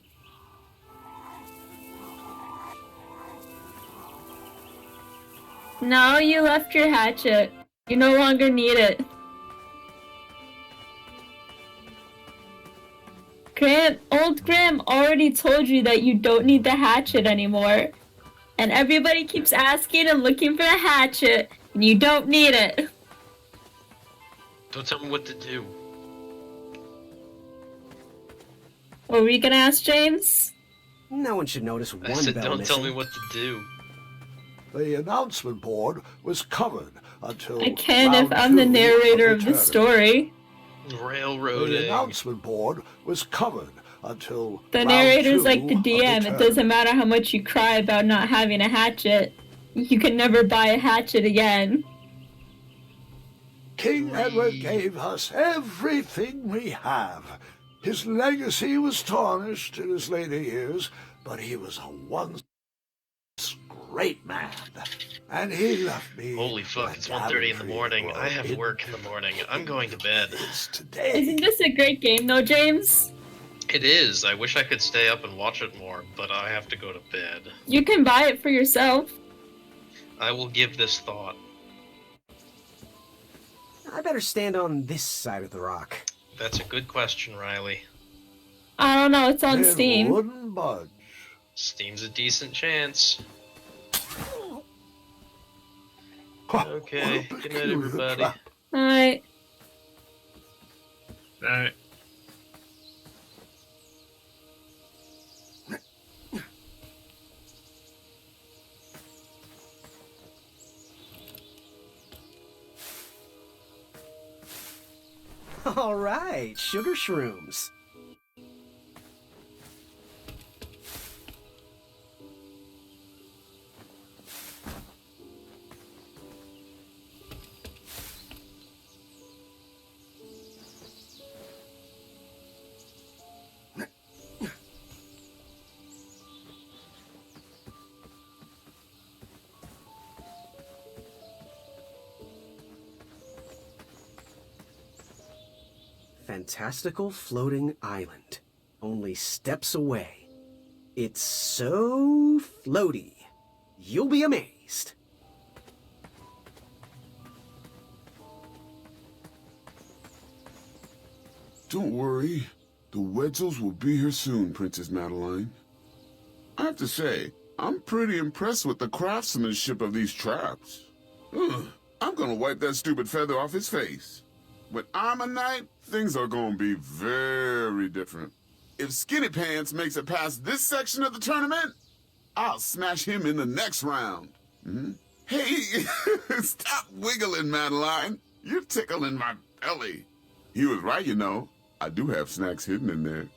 No, you left your hatchet. You no longer need it. Old Graham already told you that you don't need the hatchet anymore. And everybody keeps asking and looking for the hatchet, and you don't need it. Don't tell me what to do. What were you gonna ask, James? No one should notice one I said, bell don't tell missing. me what to do. The announcement board was covered until I can if round I'm the 2 narrator of the tournament. story. Railroading. The announcement board was covered until The round narrator's 2 like the of DM. It tournament. doesn't matter how much you cry about not having a hatchet. You can never buy a hatchet again. King Edward gave us everything we have. His legacy was tarnished in his later years, but he was a once great man. And he left me. Holy fuck, it's 1:30 in the morning. I have work in the morning. I'm going to bed. Isn't this a great game though, James? It is. I wish I could stay up and watch it more, but I have to go to bed. You can buy it for yourself. I will give this thought. I better stand on this side of the rock. That's a good question, Riley. I don't know, it's on It Steam. wouldn't budge. Steam's a decent chance. Okay, good night, everybody. Alright. Alright. All right, sugar shrooms. Fantastical floating island. Only steps away. It's so floaty. You'll be amazed. Don't worry. The Wetzels will be here soon, Princess Madeline. I have to say, I'm pretty impressed with the craftsmanship of these traps. Ugh, I'm gonna wipe that stupid feather off his face. When I'm a knight, things are gonna be very different. If Skinny Pants makes it past this section of the tournament, I'll smash him in the next round. Hey, stop wiggling, Madeline. You're tickling my belly. He was right, you know. I do have snacks hidden in there.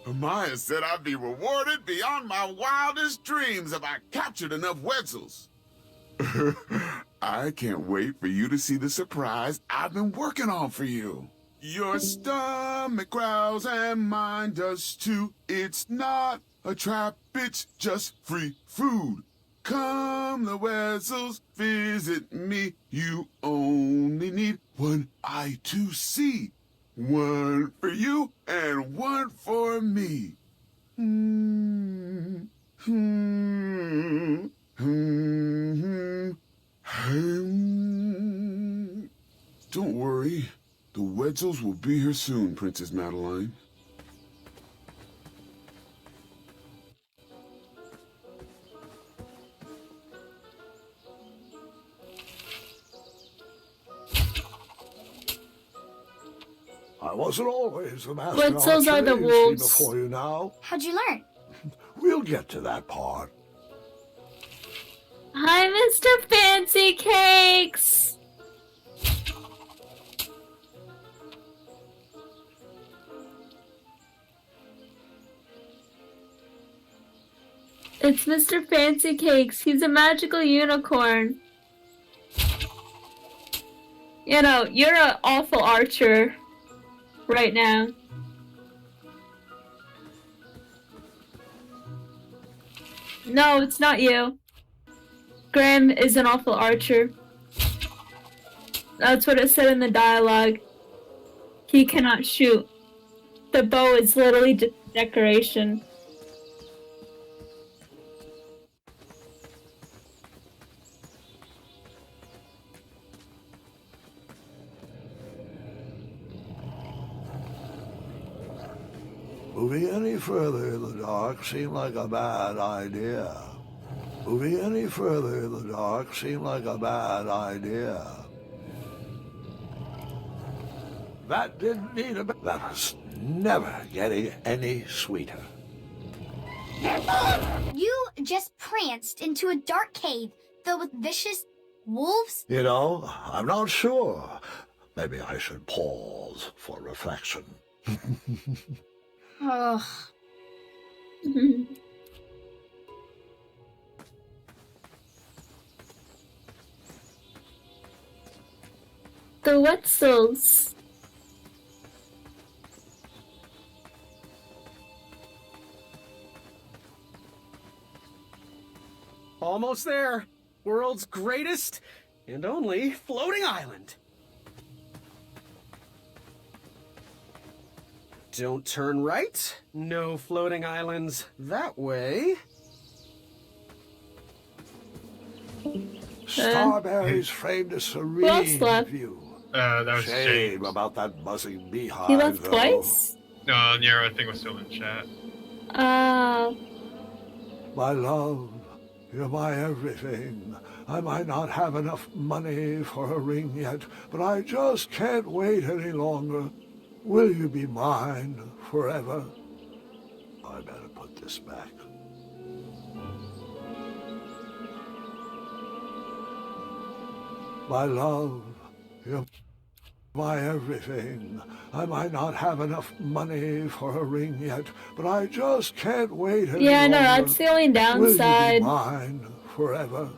Amaya said I'd be rewarded beyond my wildest dreams if I captured enough Wetzels. I can't wait for you to see the surprise I've been working on for you. Your stomach growls and mine does too. It's not a trap, it's just free food. Come the Wetzels, visit me. You only need one eye to see. One for you and one for me. Don't worry. The Wetzels will be here soon, Princess Madeline. I wasn't always the master Wetzels are the archer you wolves. see before you now. How'd you learn? We'll get to that part. Hi, Mr. Fancy Cakes! It's Mr. Fancy Cakes. He's a magical unicorn. You know, you're an awful archer right now. No, it's not you. Graham is an awful archer. That's what it said in the dialogue. He cannot shoot. The bow is literally just decoration. Moving any further in the dark seemed like a bad idea. Moving any further in the dark seemed like a bad idea. That didn't need a... That was never getting any sweeter. You just pranced into a dark cave filled with vicious wolves? You know, I'm not sure. Maybe I should pause for reflection. Ugh. The Wetzels. Almost there. World's greatest and only floating island. Don't turn right. No floating islands that way. Starberries framed a serene view. That was Shame James. about that buzzing beehive. He left though. twice? No, Nero, I think was still in chat. My love, you're my everything. I might not have enough money for a ring yet, but I just can't wait any longer. Will you be mine forever? I better put this back. My love, you're my everything. I might not have enough money for a ring yet, but I just can't wait any Yeah, no, longer. that's the only downside. Will you be mine forever?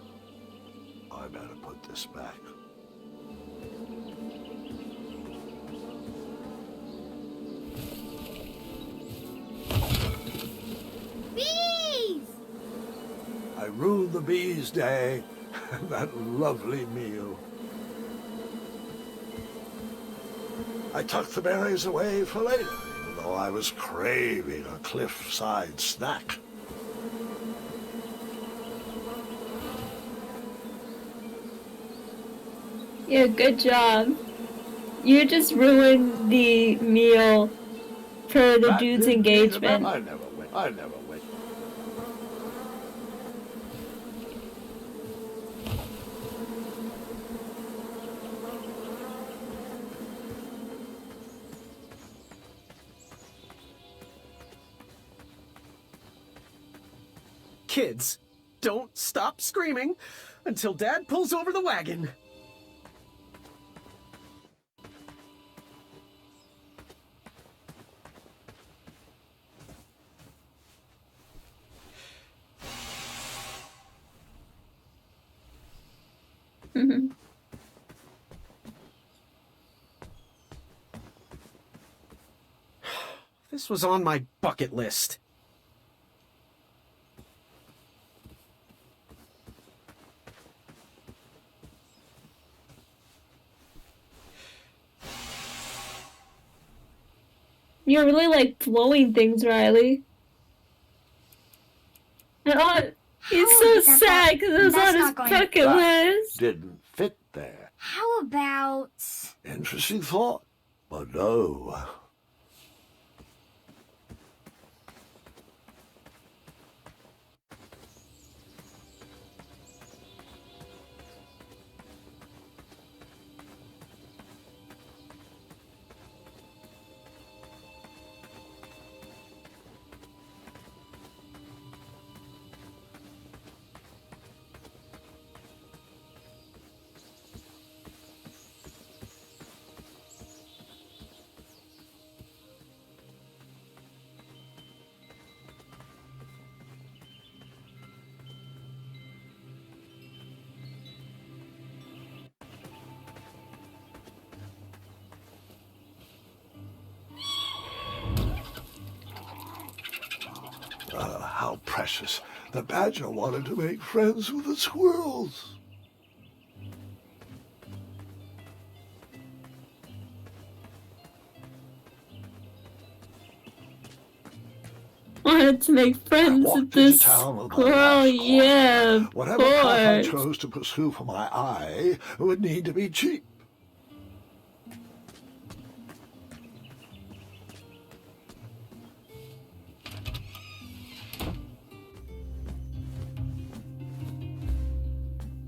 I better put this back. Bees! I ruined the bees' day and that lovely meal. I tucked the berries away for later, even though I was craving a cliffside snack. Yeah, good job. You just ruined the meal for the That dude's didn't mean to engagement. I never win. I never win. Kids, don't stop screaming until Dad pulls over the wagon. This was on my bucket list. You're really like blowing things, Riley. Oh, he's so sad because it was on his bucket list. Didn't fit there. How about... Interesting thought, but no. How precious. The badger wanted to make friends with the squirrels. Wanted to make friends with this squirrel, yeah, of Whatever path I course. chose to pursue for my eye would need to be cheap.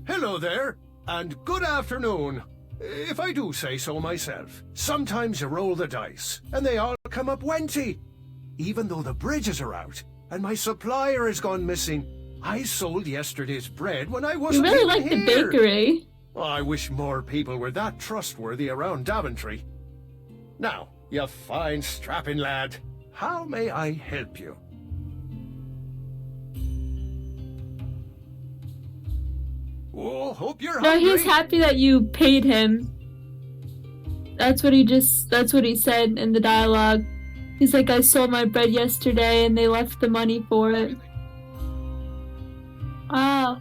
Hello there, and good afternoon. If I do say so myself, sometimes you roll the dice, and they all come up wenty. Even though the bridges are out, and my supplier has gone missing, I sold yesterday's bread when I You wasn't really even like the here. bakery. I wish more people were that trustworthy around Daventry. Now, you fine strapping lad, how may I help you? Oh, hope you're No, hungry. he's happy that you paid him. That's what he said in the dialogue. He's like, I sold my bread yesterday and they left the money for it. Oh.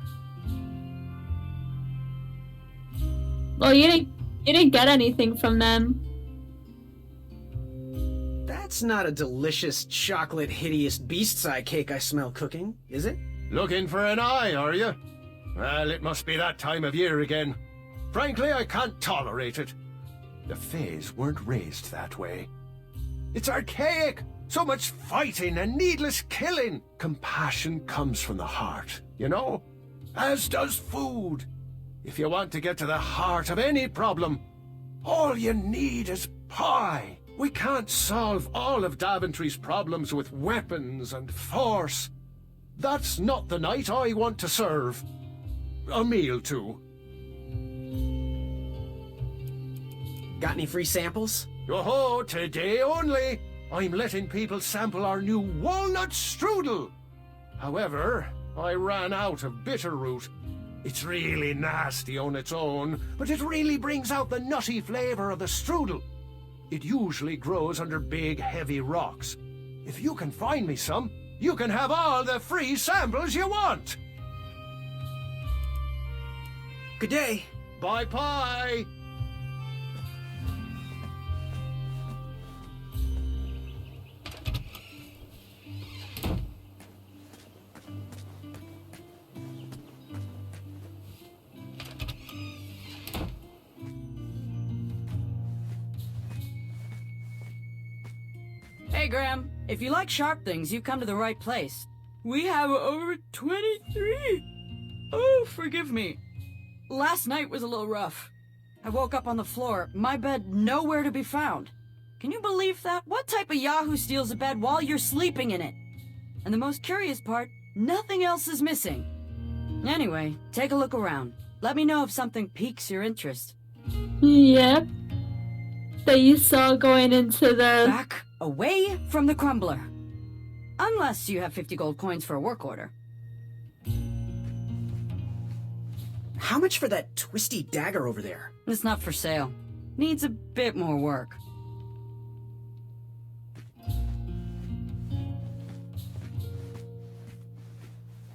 Well, you didn't get anything from them. That's not a delicious chocolate hideous beast's eye cake I smell cooking, is it? Looking for an eye, are you? Well, it must be that time of year again. Frankly, I can't tolerate it. The Fays weren't raised that way. It's archaic! So much fighting and needless killing! Compassion comes from the heart, you know? As does food. If you want to get to the heart of any problem, all you need is pie. We can't solve all of Daventry's problems with weapons and force. That's not the night I want to serve. A meal, too. Got any free samples? Oh, today only. I'm letting people sample our new walnut strudel. However, I ran out of bitterroot. It's really nasty on its own, but it really brings out the nutty flavor of the strudel. It usually grows under big, heavy rocks. If you can find me some, you can have all the free samples you want. Good day. Bye pie. Hey, Graham. If you like sharp things, you've come to the right place. We have over 23. Oh, forgive me. Last night was a little rough. I woke up on the floor, my bed nowhere to be found. Can you believe that? What type of yahoo steals a bed while you're sleeping in it? And the most curious part, nothing else is missing. Anyway, take a look around. Let me know if something piques your interest. Yep. That you saw going into the... Back away from the crumbler. Unless you have 50 gold coins for a work order. How much for that twisty dagger over there? It's not for sale. Needs a bit more work.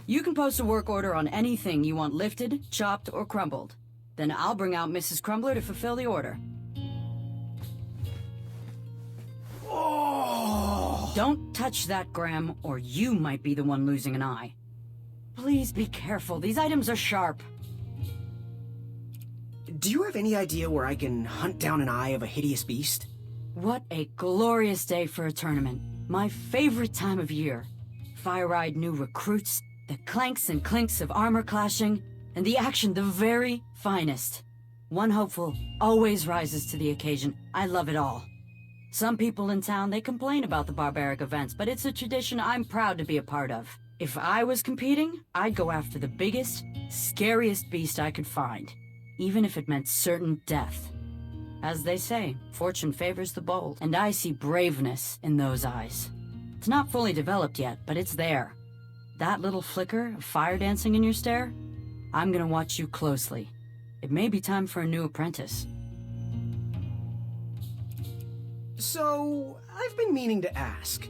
You can post a work order on anything you want lifted, chopped, or crumbled. Then I'll bring out Mrs. Crumbler to fulfill the order. Oh! Don't touch that, Graham, or you might be the one losing an eye. Please be careful. These items are sharp. Do you have any idea where I can hunt down an eye of a hideous beast? What a glorious day for a tournament. My favorite time of year. Fire-eyed new recruits, the clanks and clinks of armor clashing, and the action the very finest. One hopeful always rises to the occasion. I love it all. Some people in town, they complain about the barbaric events, but it's a tradition I'm proud to be a part of. If I was competing, I'd go after the biggest, scariest beast I could find, even if it meant certain death. As they say, fortune favors the bold, and I see braveness in those eyes. It's not fully developed yet, but it's there. That little flicker of fire dancing in your stare? I'm gonna watch you closely. It may be time for a new apprentice. So, I've been meaning to ask.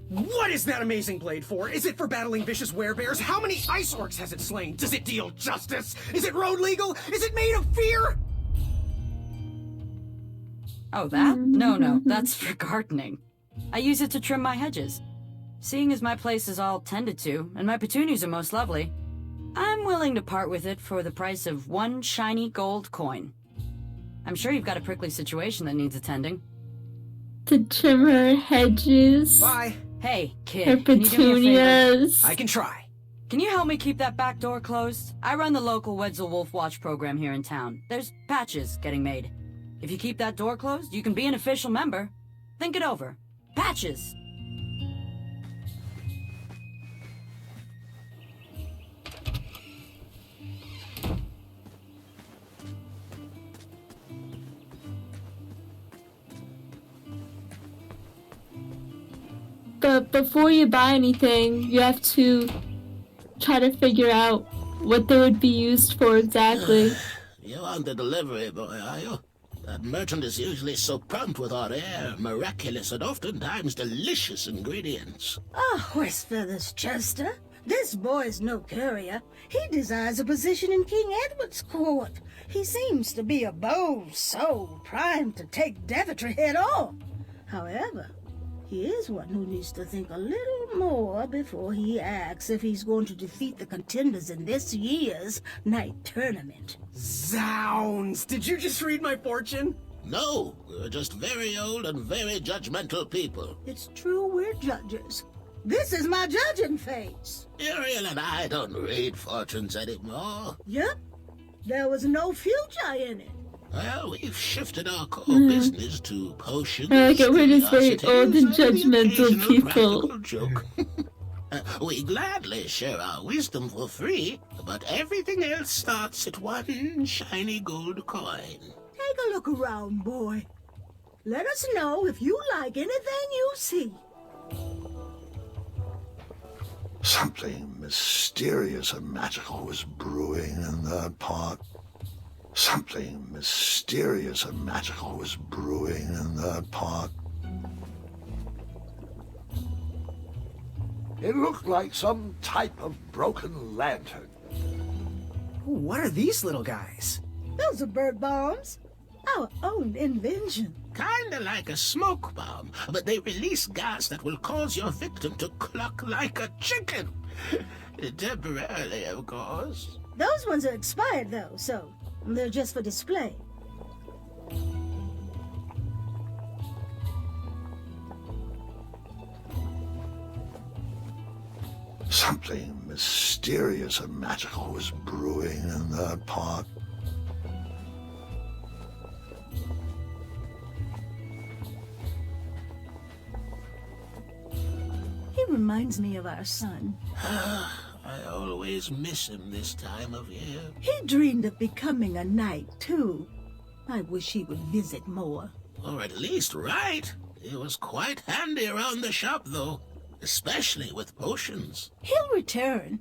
What is that amazing blade for? Is it for battling vicious werebears? How many ice orcs has it slain? Does it deal justice? Is it road legal? Is it made of fear? Oh, that? No, that's for gardening. I use it to trim my hedges. Seeing as my place is all tended to, and my petunias are most lovely, I'm willing to part with it for the price of 1 shiny gold coin. I'm sure you've got a prickly situation that needs attending. To trim her hedges. Bye. Hey, kid, Her can you do me a favor? petunias. I can try. Can you help me keep that back door closed? I run the local Wetzel Wolf Watch program here in town. There's patches getting made. If you keep that door closed, you can be an official member. Think it over. Patches! But before you buy anything, you have to try to figure out what they would be used for exactly. You aren't the delivery boy, are you? That merchant is usually so prompt with our rare, miraculous, and oftentimes delicious ingredients. Ah, horse feathers, Chester. This boy's no courier. He desires a position in King Edward's court. He seems to be a bold soul, primed to take Daventry head on. However, he is one who needs to think a little more before he acts if he's going to defeat the contenders in this year's night tournament. Zounds! Did you just read my fortune? No, we're just very old and very judgmental people. It's true we're judges. This is my judging face. Uriel and I don't read fortunes anymore. Yep. There was no future in it. Well, we've shifted our core business to potions. I like it, we're just very old and curiosities, judgmental people. practical joke. We gladly share our wisdom for free, but everything else starts at 1 shiny gold coin. Take a look around, boy. Let us know if you like anything you see. Something mysterious and magical was brewing in that pot. Something mysterious and magical was brewing in that pot. It looked like some type of broken lantern. What are these little guys? Those are bird bombs. Our own invention. Kinda like a smoke bomb, but they release gas that will cause your victim to cluck like a chicken. Temporarily, of course. Those ones are expired, though, so they're just for display. Something mysterious and magical was brewing in that pot. He reminds me of our son. I always miss him this time of year. He dreamed of becoming a knight, too. I wish he would visit more. Or at least write. He was quite handy around the shop, though. Especially with potions. He'll return.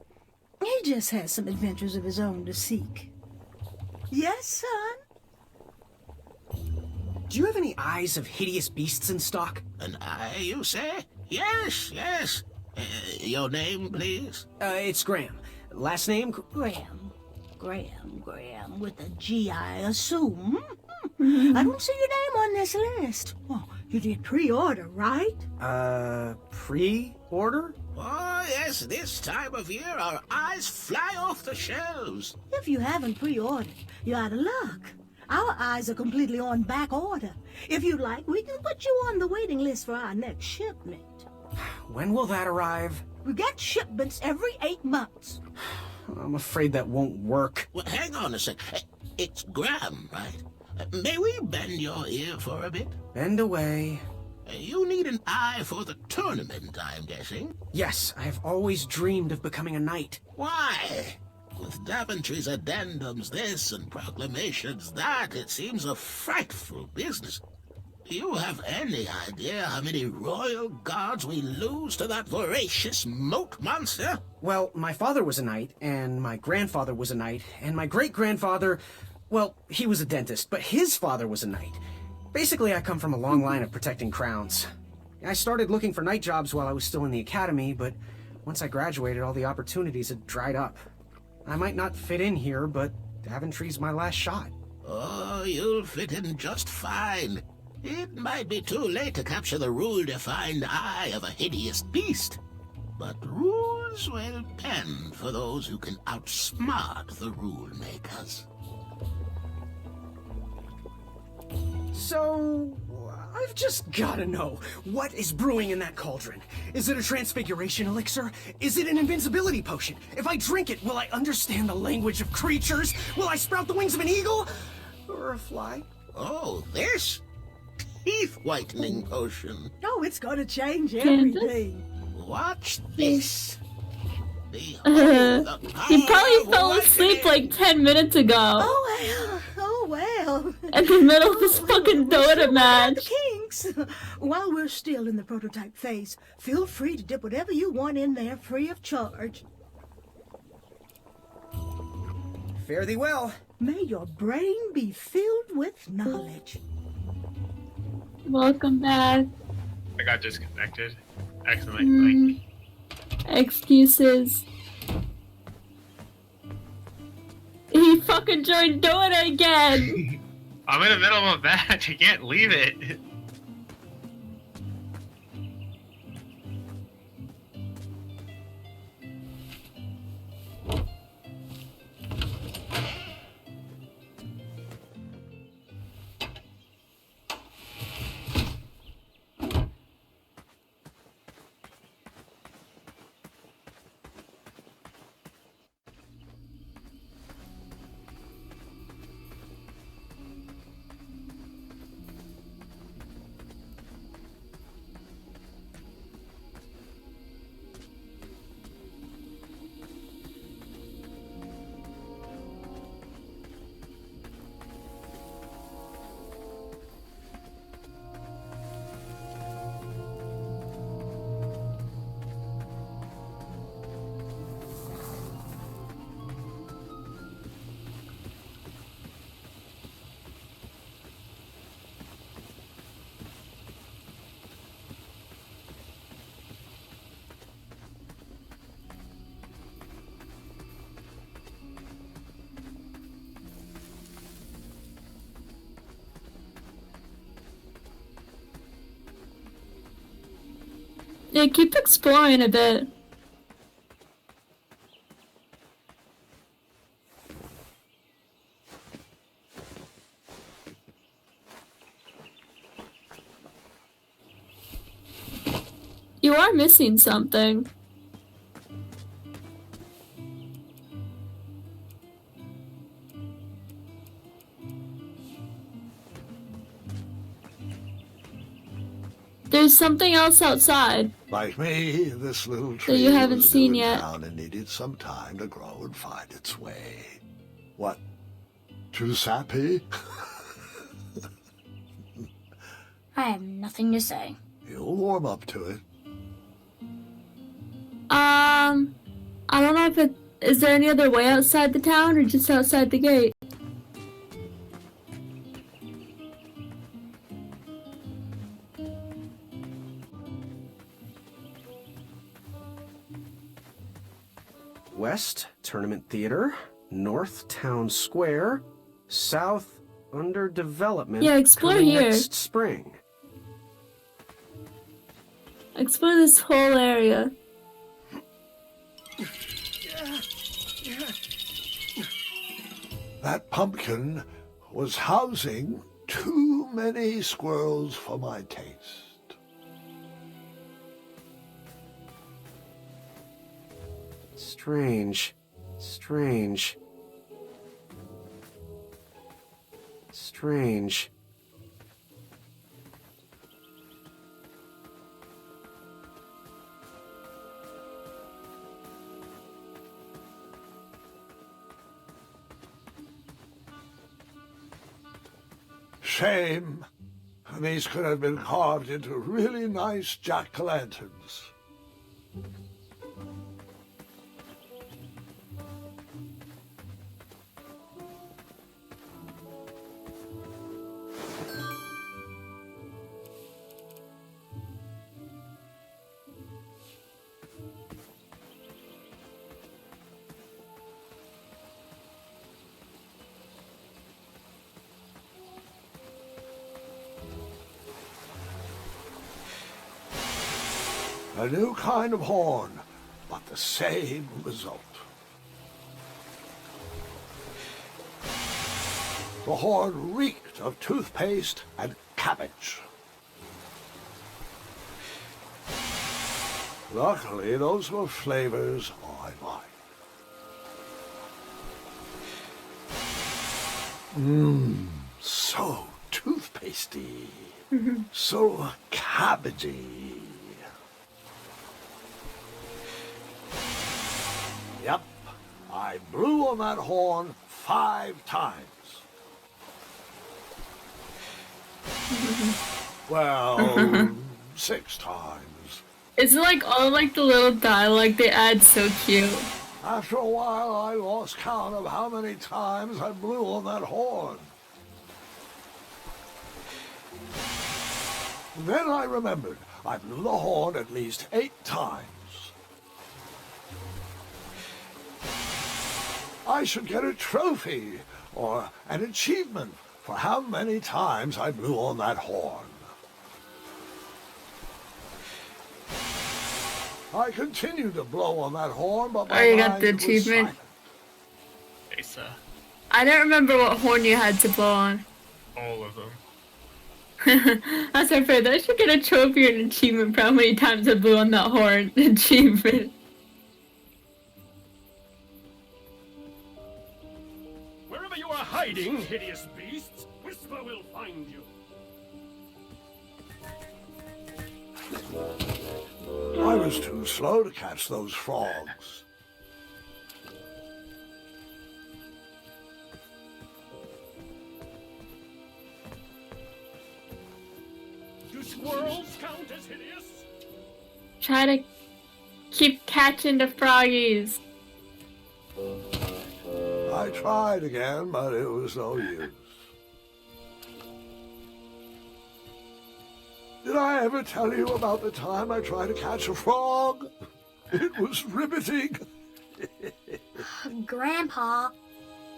He just has some adventures of his own to seek. Yes, son? Do you have any eyes of hideous beasts in stock? An eye, you say? Yes, yes. Your name, please? It's Graham. Last name? Graham, with a G, I assume. I don't see your name on this list. Oh, you did pre-order, right? Pre-order? Oh, yes, this time of year our eyes fly off the shelves. If you haven't pre-ordered, you're out of luck. Our eyes are completely on back order. If you'd like, we can put you on the waiting list for our next shipment. When will that arrive? We get shipments every 8 months. I'm afraid that won't work. Well, hang on a sec. It's Graham, right? May we bend your ear for a bit? Bend away. You need an eye for the tournament, I'm guessing. Yes, I have always dreamed of becoming a knight. Why? With Daventry's addendums this and proclamations that, it seems a frightful business. Do you have any idea how many royal guards we lose to that voracious moat monster? Well, my father was a knight, and my grandfather was a knight, and my great-grandfather, well, he was a dentist, but his father was a knight. Basically, I come from a long line of protecting crowns. I started looking for knight jobs while I was still in the academy, but once I graduated, all the opportunities had dried up. I might not fit in here, but Daventry's my last shot. Oh, you'll fit in just fine. It might be too late to capture the rule-defined eye of a hideous beast, but rules will bend for those who can outsmart the rule-makers. So, I've just gotta know, what is brewing in that cauldron? Is it a transfiguration elixir? Is it an invincibility potion? If I drink it, will I understand the language of creatures? Will I sprout the wings of an eagle? Or a fly? Oh, this? Teeth-whitening potion. Oh, it's gonna change everything. Watch this. He probably fell asleep like 10 minutes ago. Oh well. In the middle of this fucking Dota match. Kinks. While we're still in the prototype phase, feel free to dip whatever you want in there free of charge. Fare thee well. May your brain be filled with knowledge. Welcome back. I got disconnected. Excellent. Excuses. He fucking joined Dota again. I'm in the middle of a match. I can't leave it. Yeah, keep exploring a bit. You are missing something. there's something else outside. Like me, this little That tree you haven't was seen new in yet. town and needed some time to grow and find its way. What? Too sappy? I have nothing to say. You'll warm up to it. I don't know if is there any other way outside the town or just outside the gate? West, Tournament Theater. North, Town Square. South, under development. Yeah, explore coming here. Next spring. Explore this whole area. That pumpkin was housing too many squirrels for my taste. Strange. Strange. Strange. Shame. These could have been carved into really nice jack-o'-lanterns. A new kind of horn, but the same result. The horn reeked of toothpaste and cabbage. Luckily, those were flavors I liked. So toothpastey. So cabbagey. Yep, I blew on that horn 5 times. Well, 6 times. It's like all like the little dialogue they add so cute. After a while, I lost count of how many times I blew on that horn. Then I remembered I blew the horn at least 8 times. I should get a trophy or an achievement for how many times I blew on that horn. I continued to blow on that horn, but my you got mind the was achievement? silent. Asa. I don't remember what horn you had to blow on. All of them. That's unfair. I should get a trophy or an achievement for how many times I blew on that horn. Achievement. Wherever you are hiding, hideous beasts, Whisper will find you. I was too slow to catch those frogs. Do squirrels count as hideous? Try to keep catching the froggies. I tried again, but it was no use. Did I ever tell you about the time I tried to catch a frog? It was riveting. Grandpa.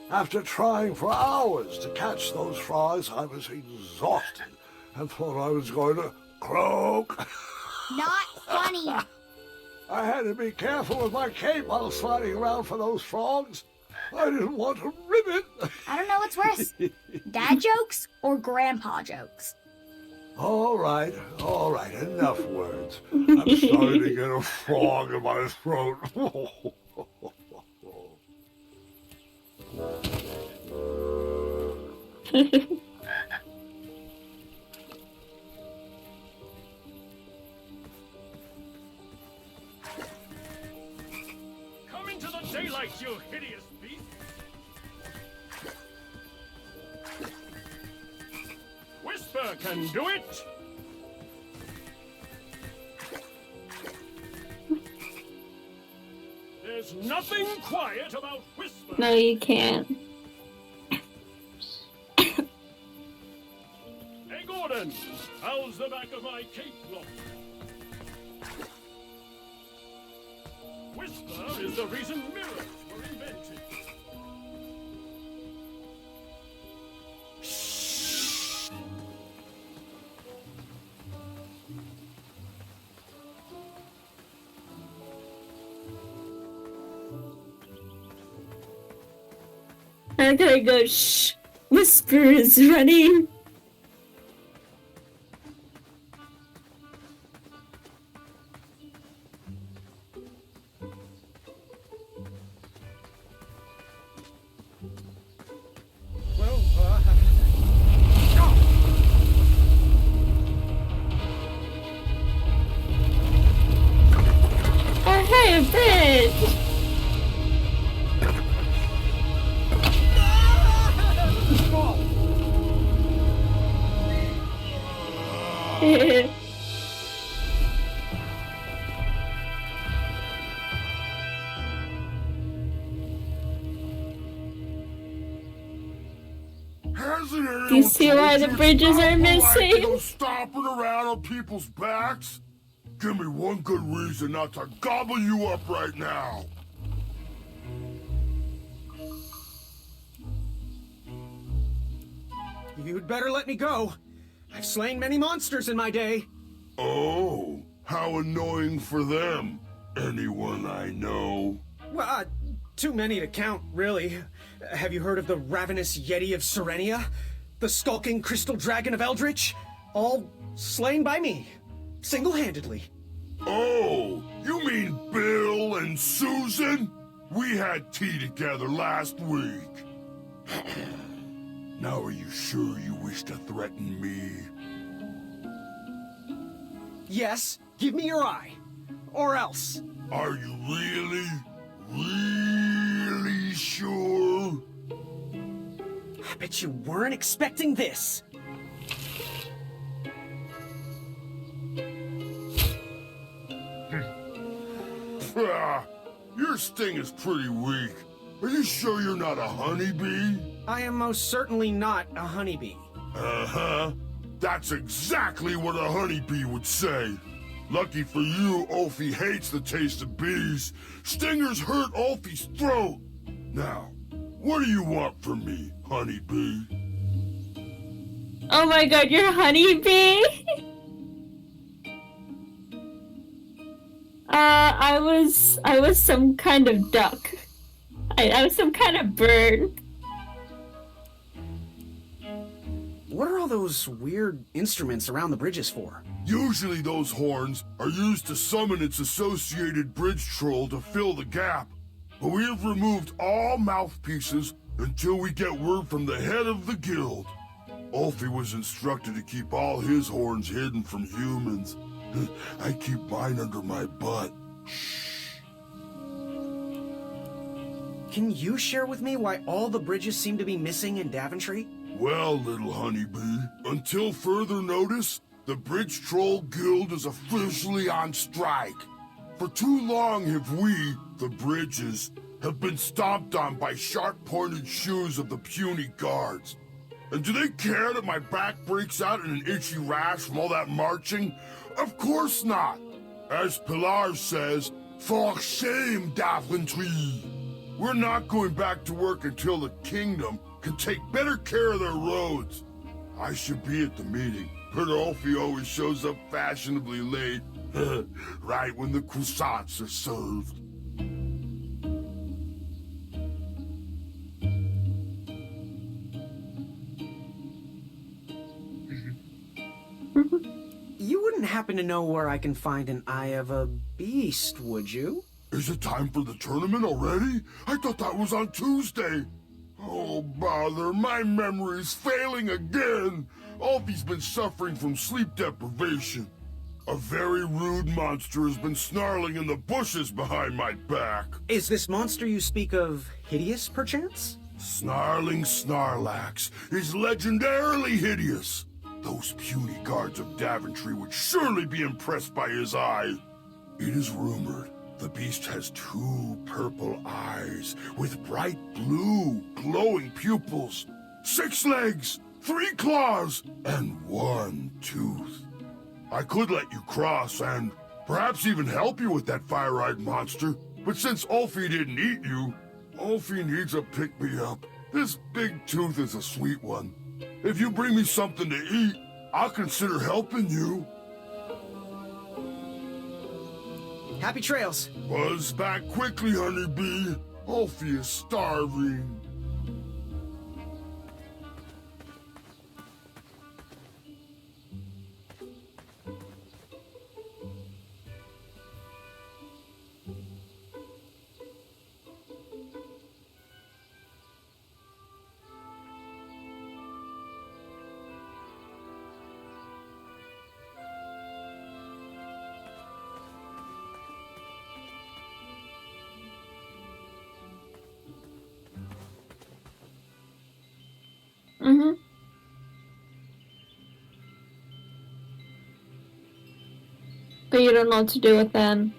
After trying for hours to catch those frogs, I was exhausted and thought I was going to croak. Not funny. I had to be careful with my cape while sliding around for those frogs. I didn't want to rip it. I don't know what's worse. Dad jokes or grandpa jokes? All right, enough words. I'm starting to get a frog in my throat. Whisper can do it. There's nothing quiet about Whisper. No, you can't. Hey, Gordon, how's the back of my cape look? Whisper is the reason mirrors were invented. I gotta go. Shh. Whisper is running. Well, Oh, hey, a bridge. Do you see why the bridges are missing? Stomping around on people's backs? Give me one good reason not to gobble you up right now. you'd better let me go. I've slain many monsters in my day. Oh, how annoying for them. Anyone I know? Well, too many to count, really. Have you heard of the ravenous Yeti of Serenia? The skulking crystal dragon of Eldritch? All slain by me, single-handedly. Oh, you mean Bill and Susan? We had tea together last week. Now are you sure you wish to threaten me? Yes, give me your eye. Or else. Are you really sure? I bet you weren't expecting this. Your sting is pretty weak. Are you sure you're not a honeybee? I am most certainly not a honeybee. Uh-huh. That's exactly what a honeybee would say. Lucky for you, Ulfie hates the taste of bees. Stingers hurt Ulfie's throat. Now, what do you want from me, honeybee? Oh my god, you're a honeybee? I was some kind of duck. I was some kind of bird. What are all those weird instruments around the bridges for? Usually those horns are used to summon its associated bridge troll to fill the gap. But we have removed all mouthpieces until we get word from the head of the guild. Ulfie was instructed to keep all his horns hidden from humans. I keep mine under my butt. Can you share with me why all the bridges seem to be missing in Daventry? Well, little honeybee, until further notice, the Bridge Troll Guild is officially on strike. For too long have we, the bridges, have been stomped on by sharp-pointed shoes of the puny guards. And do they care that my back breaks out in an itchy rash from all that marching? Of course not. As Pilar says, for shame, Daventry. We're not going back to work until the kingdom can take better care of their roads. I should be at the meeting, but Ulfie always shows up fashionably late, right when the croissants are served. You wouldn't happen to know where I can find an Eye of a Beast, would you? Is it time for the tournament already? I thought that was on Tuesday. Oh, bother, my memory's failing again. Ulfie's been suffering from sleep deprivation. A very rude monster has been snarling in the bushes behind my back. Is this monster you speak of hideous, perchance? Snarling Snarlax is legendarily hideous. The Those puny guards of Daventry would surely be impressed by his eye. It is rumored the beast has 2 purple eyes with bright blue, glowing pupils, 6 legs, 3 claws, and 1 tooth. I could let you cross and perhaps even help you with that fire-eyed monster, but since Ulfie didn't eat you, Ulfie needs a pick-me-up. This big tooth is a sweet one. If you bring me something to eat, I'll consider helping you. Happy trails. Buzz back quickly, honeybee. Ulfie is starving. Mm-hmm. But you don't know what to do with them.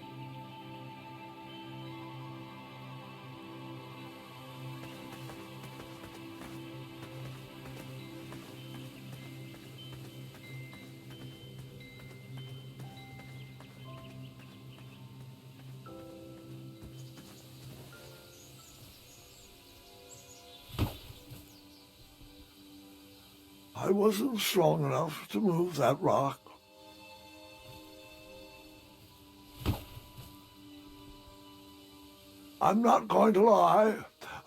I wasn't strong enough to move that rock. I'm not going to lie.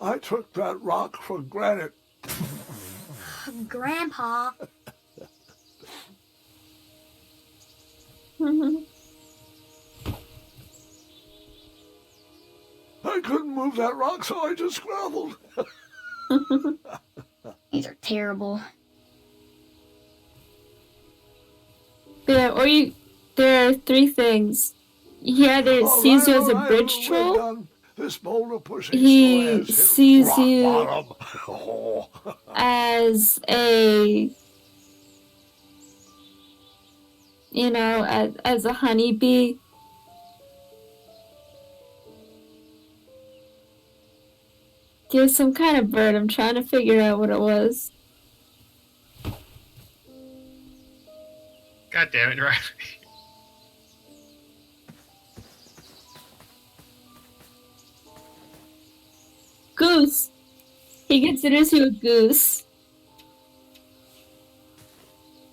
I took that rock for granted. Grandpa. I couldn't move that rock, so I just groveled. These are terrible. Yeah, or there are 3 things. He either sees you as a bridge troll, This boulder pushing he sees rock you bottom. as a, you know, as a honeybee. Give some kind of bird. I'm trying to figure out what it was. God damn it, Riley. Goose. He considers you a goose.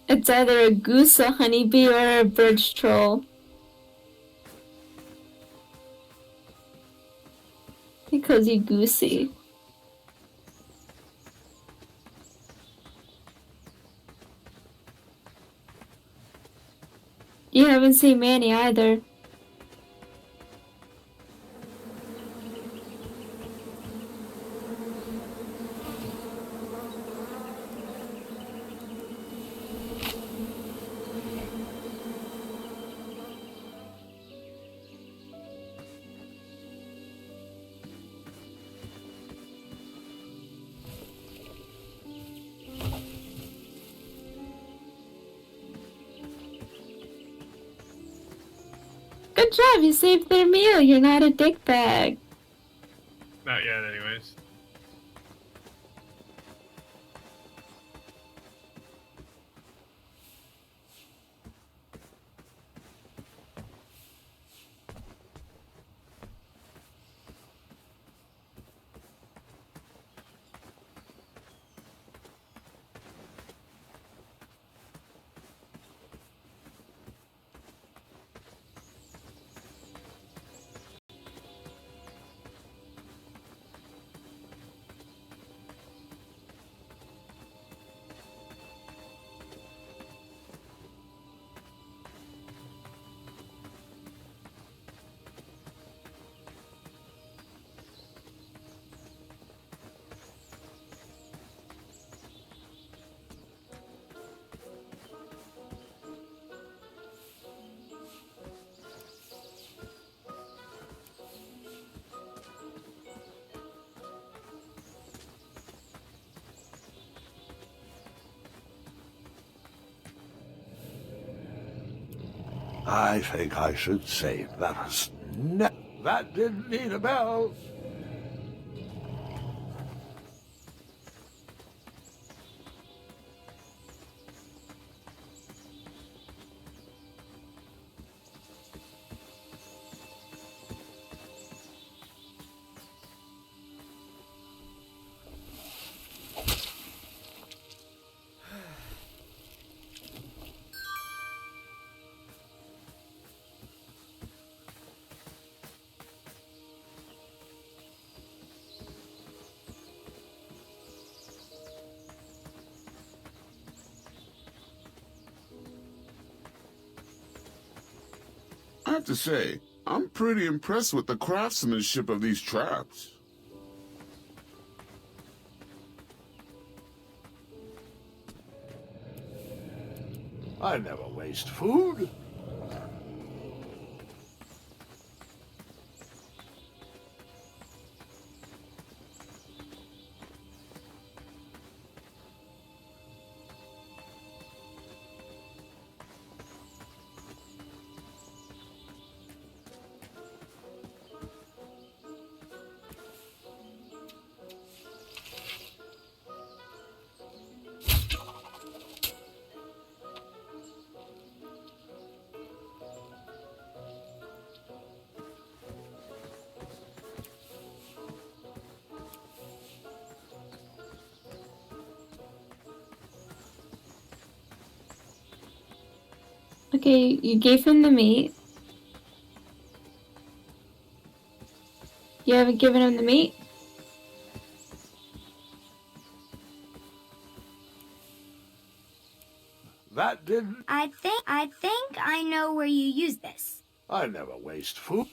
It's either a goose, a honeybee, or a bridge troll. Because you're goosey. You haven't seen Manny either. Good job, you saved their meal. You're not a dickbag. Not yet, anyways. I think I should say that was that didn't need a bell. I have to say, I'm pretty impressed with the craftsmanship of these traps. I never waste food. Okay, you gave him the meat. You haven't given him the meat? That didn't. I think I know where you use this. I never waste food.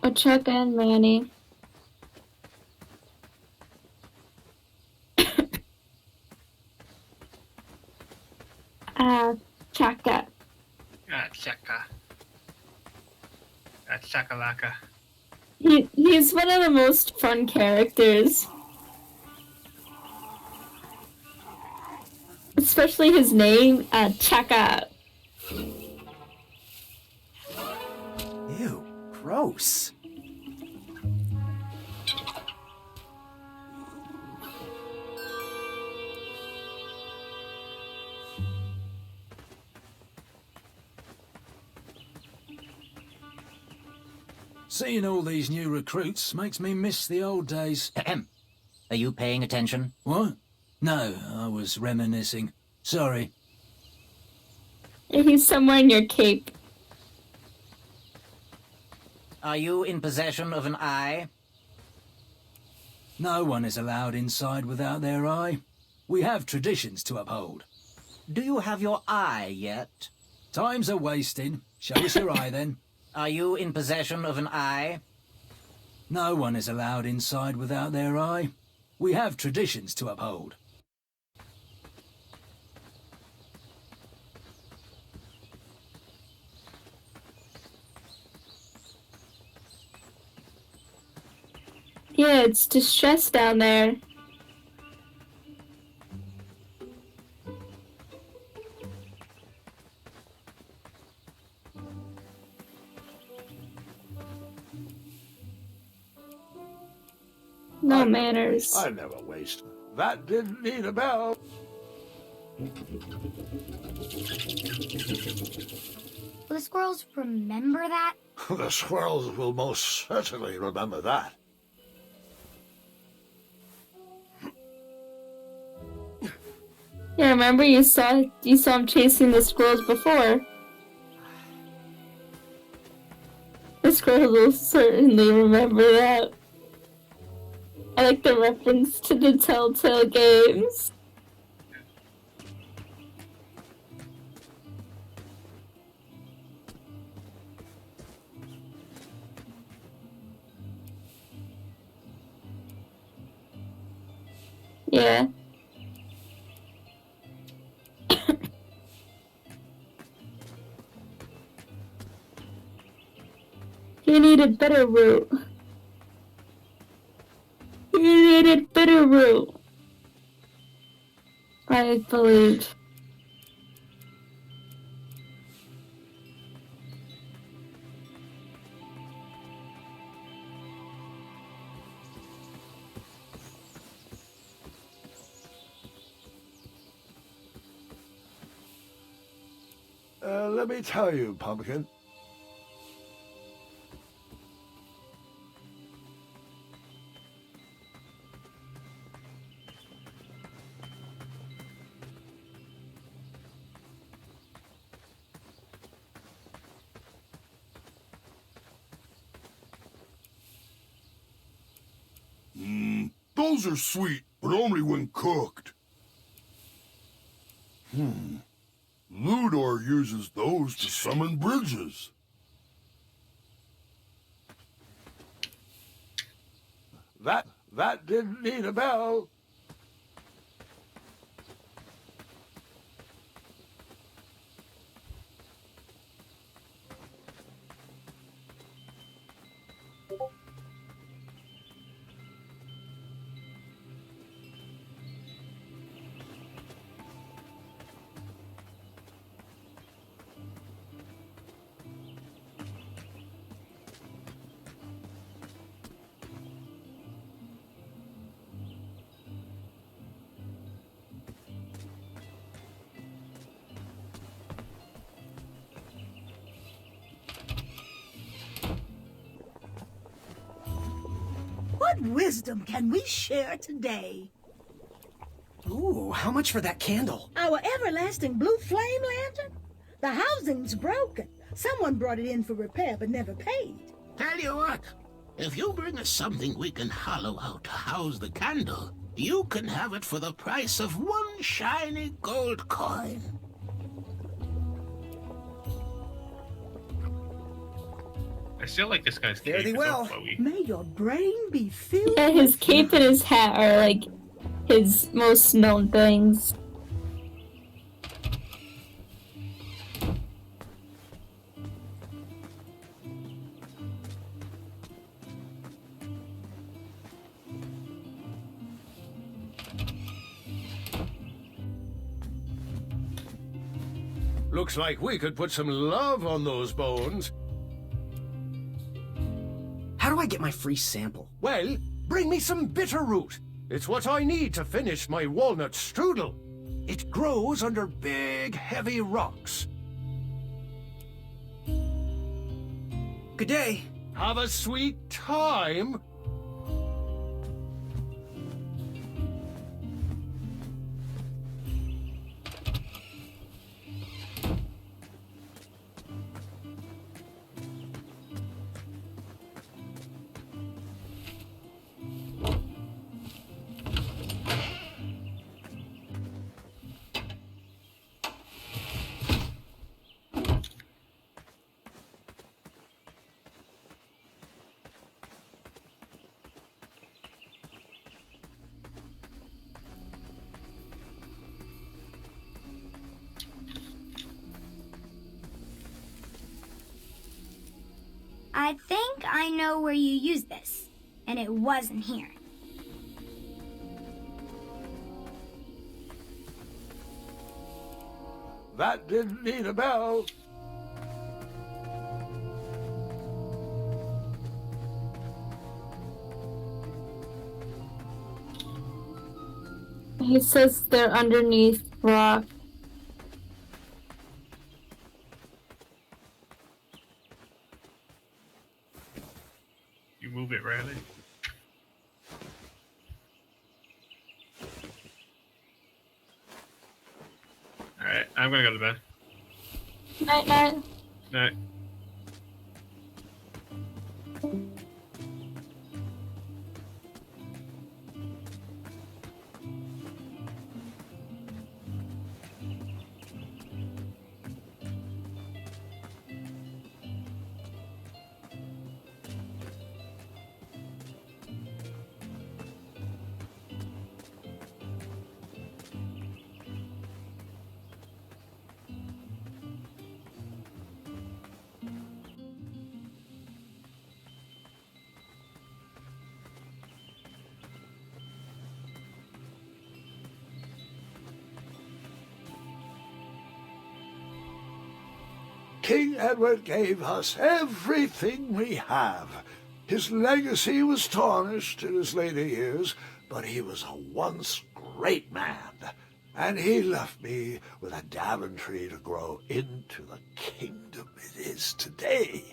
Oh, Chuck and Manny. Chaka. Chaka. Chakalaka. He's one of the most fun characters. Especially his name, Chaka. Ew, gross. Seeing all these new recruits makes me miss the old days. Ahem. Are you paying attention? What? No, I was reminiscing. Sorry. He's somewhere in your cape. Are you in possession of an eye? No one is allowed inside without their eye. We have traditions to uphold. Do you have your eye yet? Times are wasting. Show us your eye then. Are you in possession of an eye? No one is allowed inside without their eye. We have traditions to uphold. Yeah, it's distressed down there. No manners. I never waste. That didn't need a bell. Will the squirrels remember that? The squirrels will most certainly remember that. Yeah, remember you saw him chasing the squirrels before. The squirrels will certainly remember that. I like the reference to the Telltale games. Yeah. You needed better root. You needed better root. I believe. Let me tell you, Pumpkin. Those are sweet, but only when cooked. Ludor uses those to summon bridges. That didn't need a bell. What wisdom can we share today? Ooh, how much for that candle? Our everlasting blue flame lantern? The housing's broken. Someone brought it in for repair but never paid. Tell you what, if you bring us something we can hollow out to house the candle, you can have it for the price of one shiny gold coin. I still like this guy's cape. Fare thee well. May your brain be filled. Yeah, his cape and his hat are like his most known things. Looks like we could put some love on those bones. How do I get my free sample? Well, bring me some bitter root. It's what I need to finish my walnut strudel. It grows under big, heavy rocks. Good day. Have a sweet time. I think I know where you used this, and it wasn't here. That didn't need a bell. He says they're underneath rock. You move it, Riley. Alright, I'm gonna go to bed. Night, night. Night. King Edward gave us everything we have. His legacy was tarnished in his later years, but he was a once great man. And he left me with a Daventry to grow into the kingdom it is today.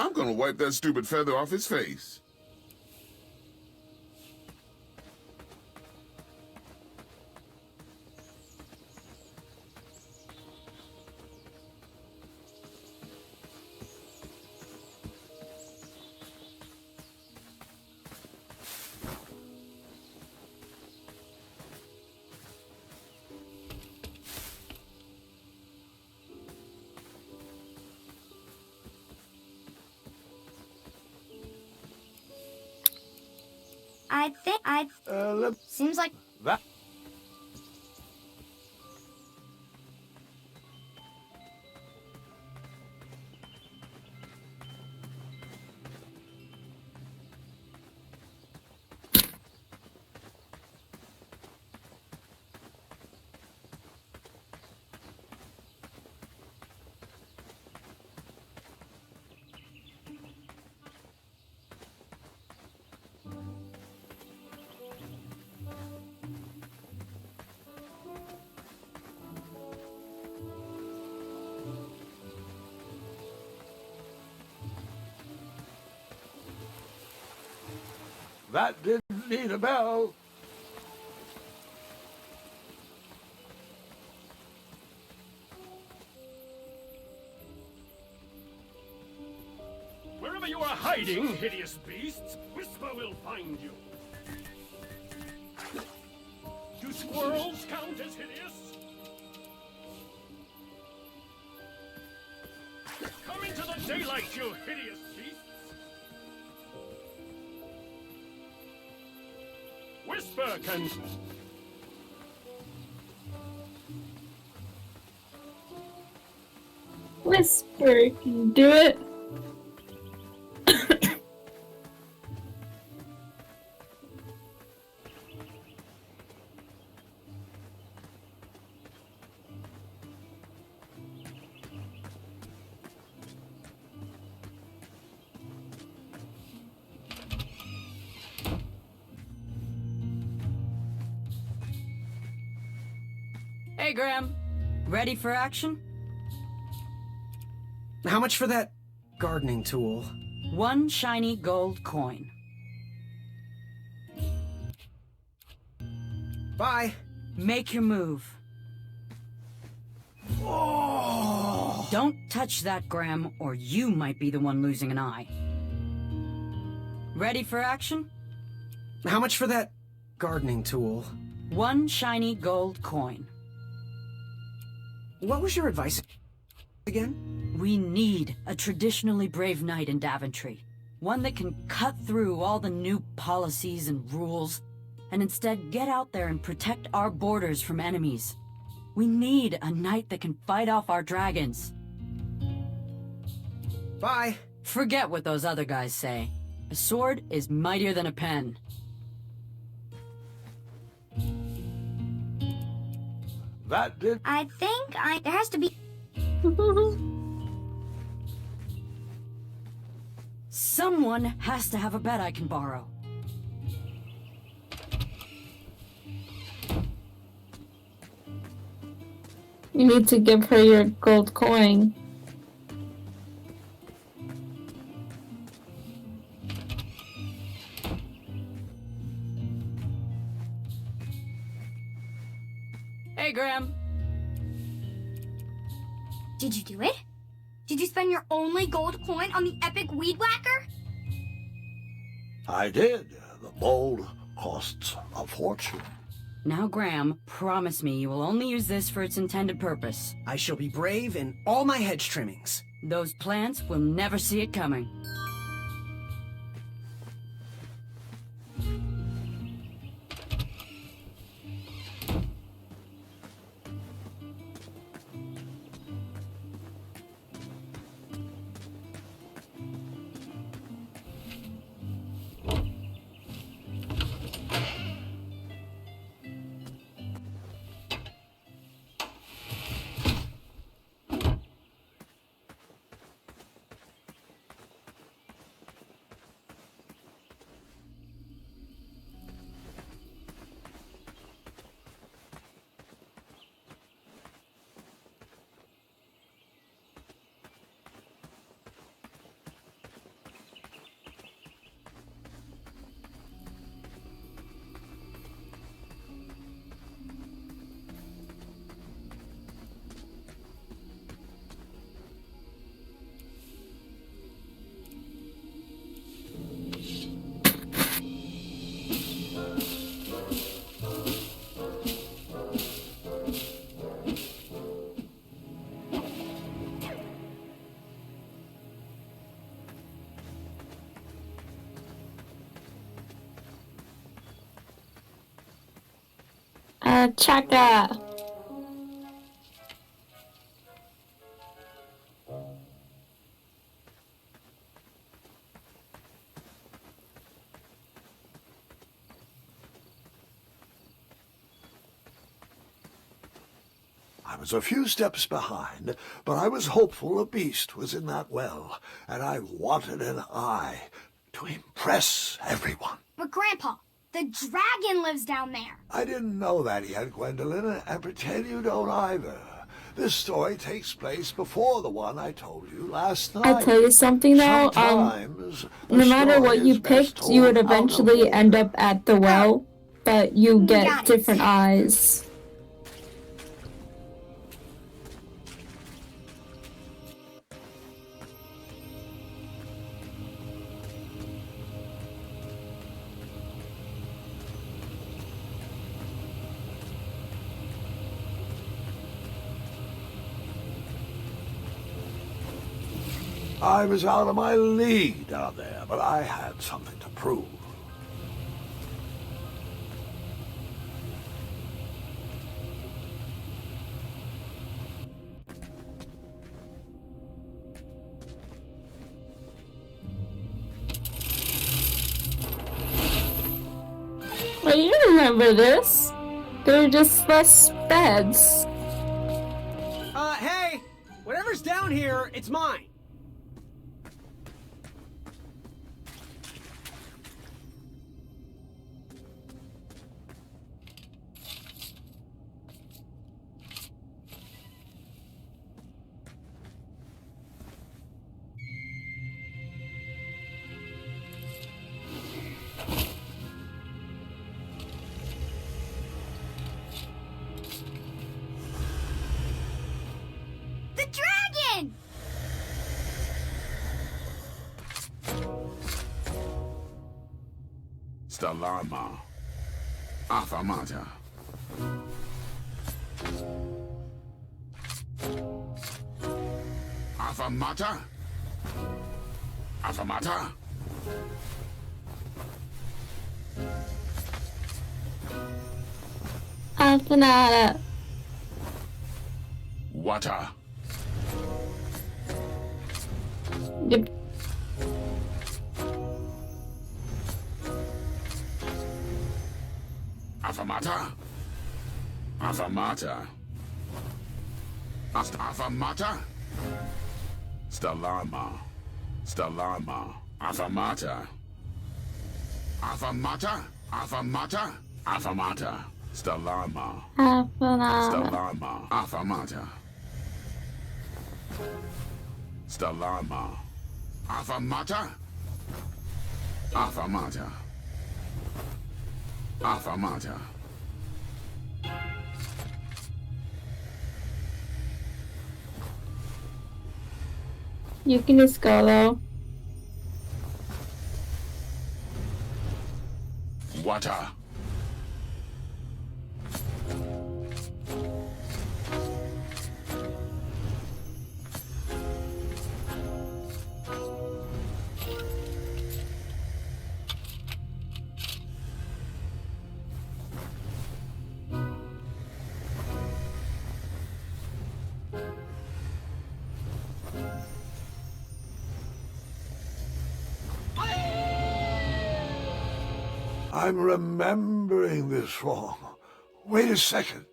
I'm gonna wipe that stupid feather off his face. I think seems like that. That didn't need a bell. Wherever you are hiding, hideous beasts, Whisper will find you. Do squirrels count as hideous? Come into the daylight, you hideous beasts! Whisper can... Whisper can do it. Hey, Graham. Ready for action? How much for that gardening tool? 1 shiny gold coin. Bye. Make your move. Oh! Don't touch that, Graham, or you might be the one losing an eye. Ready for action? How much for that gardening tool? 1 shiny gold coin. What was your advice again? We need a traditionally brave knight in Daventry. One that can cut through all the new policies and rules, and instead get out there and protect our borders from enemies. We need a knight that can fight off our dragons. Bye. Forget what those other guys say. A sword is mightier than a pen. That did. I think there has to be. Someone has to have a bed I can borrow. You need to give her your gold coin. Hey, Graham. Did you do it? Did you spend your only gold coin on the epic weed whacker? I did. The bold costs a fortune. Now, Graham, promise me you will only use this for its intended purpose. I shall be brave in all my hedge trimmings. Those plants will never see it coming. Chaka. I was a few steps behind, but I was hopeful a beast was in that well, and I wanted an eye to impress everyone. But Grandpa, the dragon lives down there. I didn't know that yet, Gwendolyn, and pretend you don't either. This story takes place before the one I told you last night. I tell you something though, Sometimes no matter what you story is best picked, you would told out of eventually end up at the well, but you get Got it. different eyes. I was out of my league down there, but I had something to prove. Well, you remember this. There were just less beds. Hey! Whatever's down here, it's mine. The dragon! Stalarma. Afamata. Afamata? Afamata? Alfanada. Water. Yep. Afamata? Afamata? Afamata? Stalarma. Stalarma. Afamata. Afamata? Afamata? Afamata. Stalarma. Alfanada. Stalarma. Afamata. Stalarma. Afamata? Afamata. Afamata. You can just go though. Water. I'm remembering this wrong. Wait a second.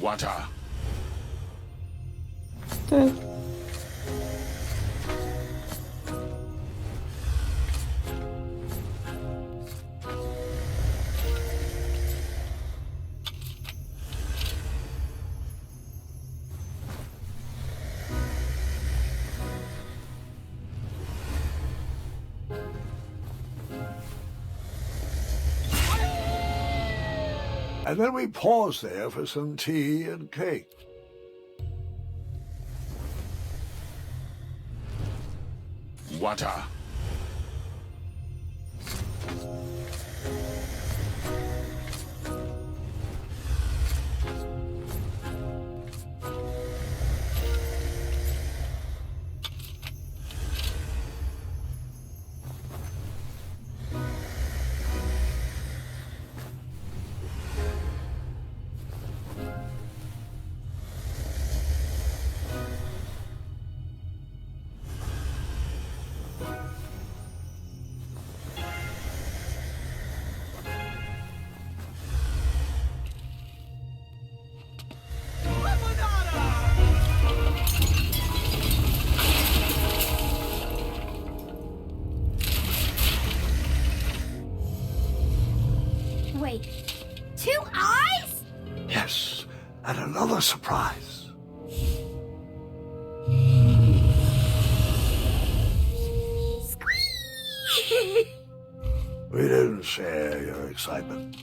Water. And then we paused there for some tea and cake. Water. surprise. We didn't share your excitement.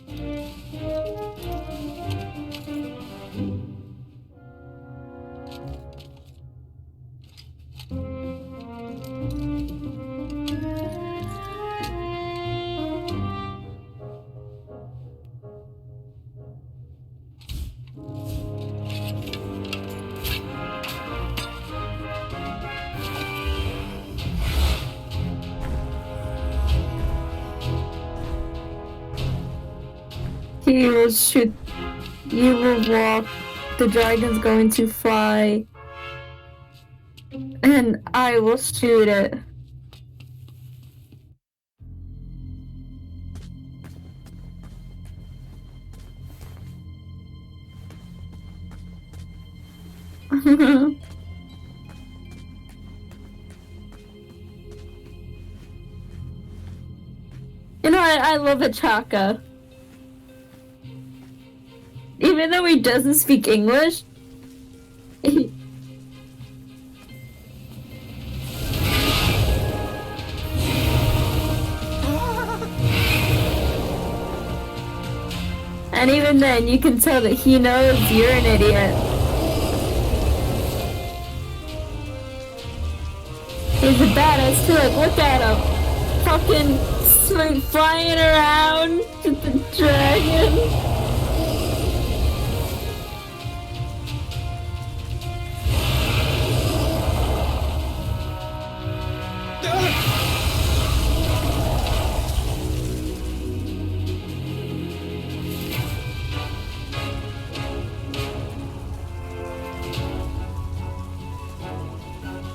He will shoot. You will walk. The dragon's going to fly. And I will shoot it. You know, I love Achaka. Even though he doesn't speak English, and even then, you can tell that he knows you're an idiot. He's a badass too, like, look at him. Fucking flying around with the dragon.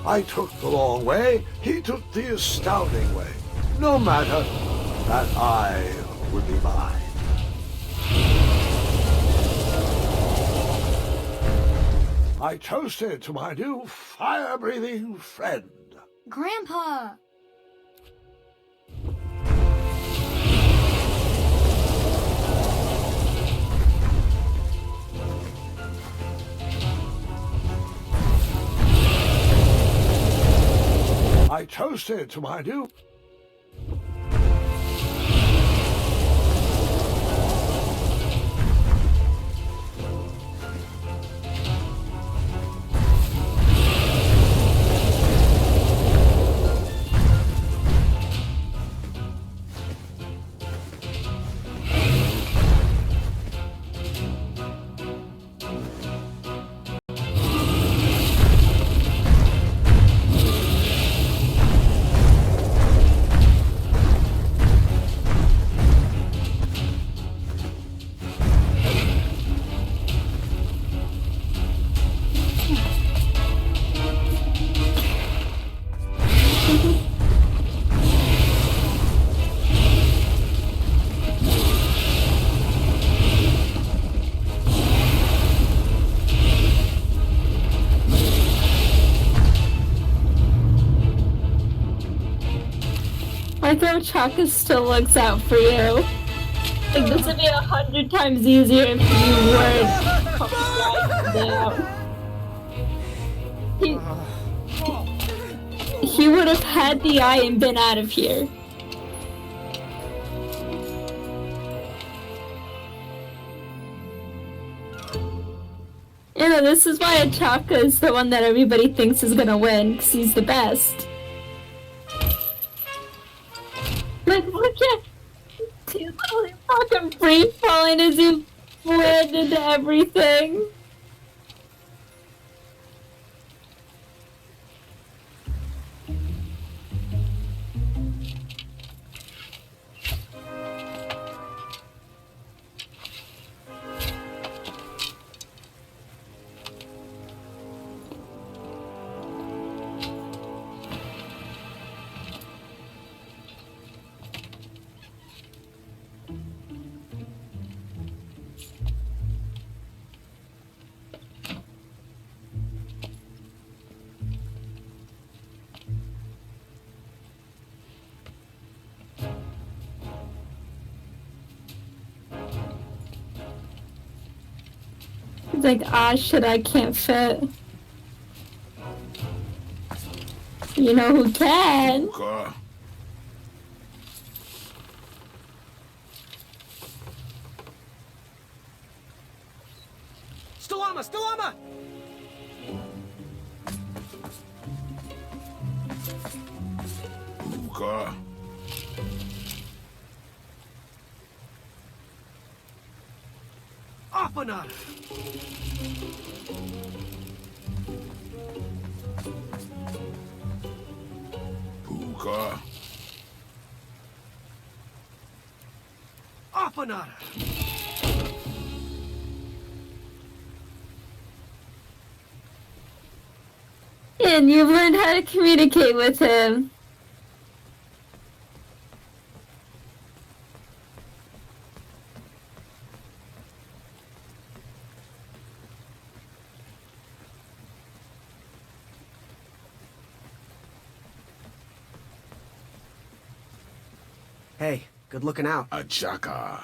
I took the long way, he took the astounding way. No matter, that I would be mine. I toasted to my new fire-breathing friend. Grandpa! I toasted to my new... Like how Chaka still looks out for you. Like this would be 100 times easier if you weren't down. He would have had the eye and been out of here. You know, this is why Achaka is the one that everybody thinks is gonna win, because he's the best. Like, look at... He's totally fucking free-falling as he bled into everything. like, ah, shit, I can't fit. You know who can? Okay. Stalama! Stalama! Okay. Afanada! Okay. Afanada! And you've learned how to communicate with him. Hey, good looking out. Achaka.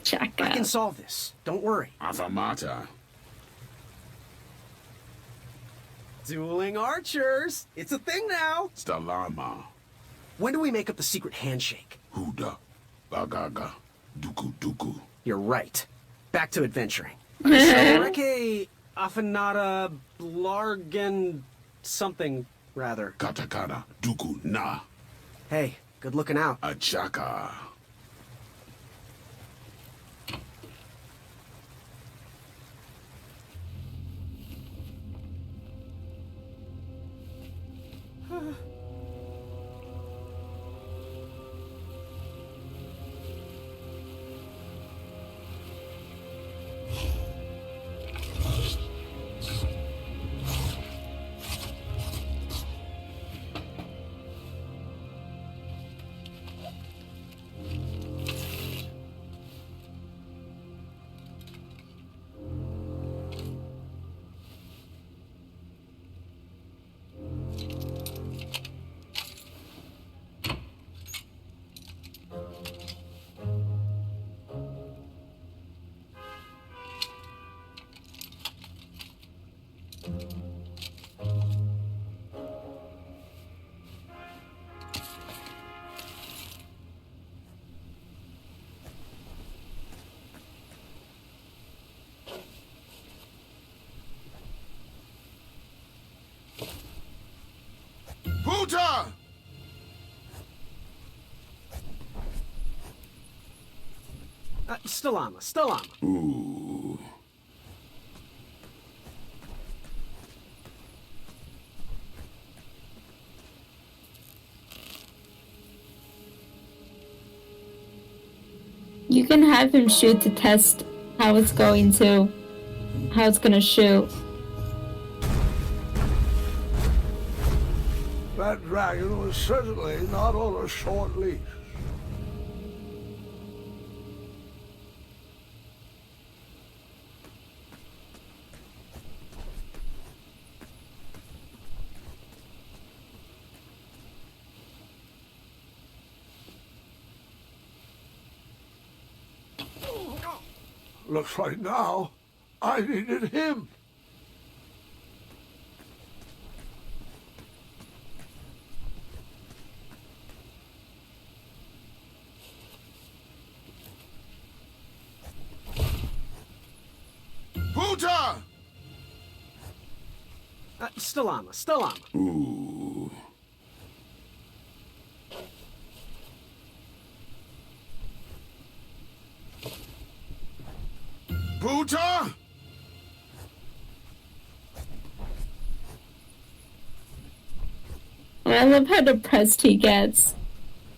Chaka. I can solve this. Don't worry. Afamata. Dueling archers! It's a thing now! Stalama. When do we make up the secret handshake? Huda. Bagaga. Duku duku. You're right. Back to adventuring. Reke Afanada Blargen something, rather. Katakana. Duku na. Hey, good looking out. Achaka. Puta! Stalama, Stalama. Ooh. You can have him shoot to test how it's going to shoot. That dragon was certainly not on a short leash. Looks like now I needed him. Puta! Stalama, Stalama. Ooh. Puta! I love how depressed he gets.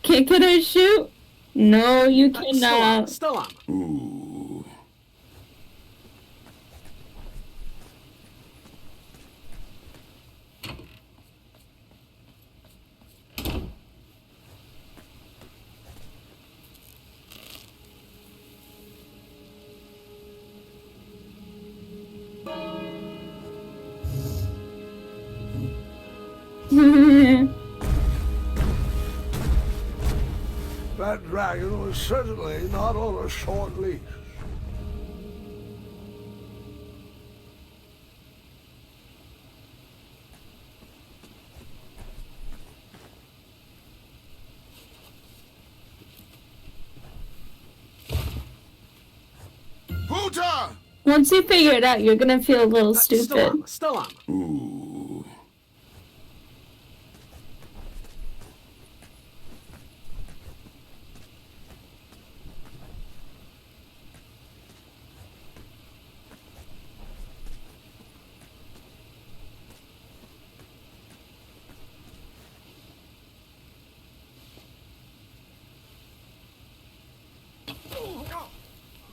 Can I shoot? No, you cannot. Stalama. Ooh. That dragon was certainly not on a short leash. Once you figure it out, you're gonna feel a little stupid. Still on. Ooh.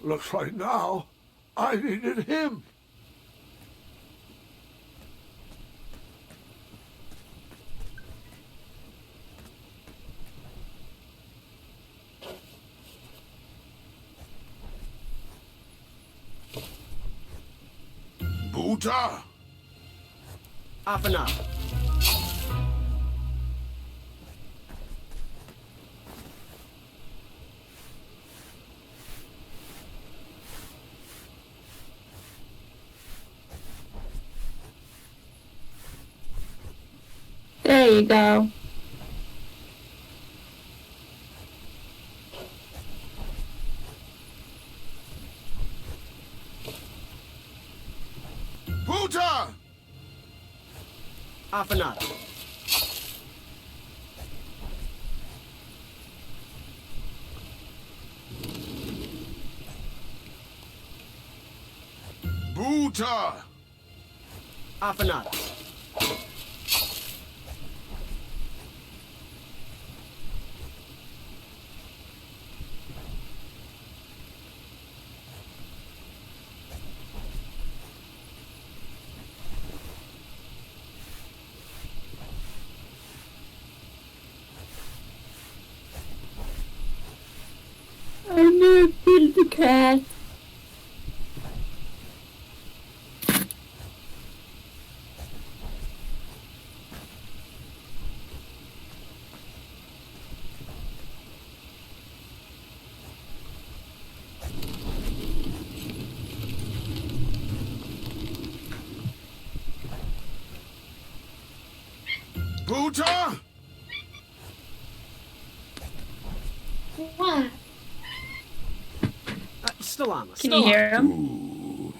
Looks like now I needed him. Buta! Off and up. There you go. Buta! Off and up. Buta! Off and up. I never killed the cat. Buta! What? Still on. Can you hear him? Ooh.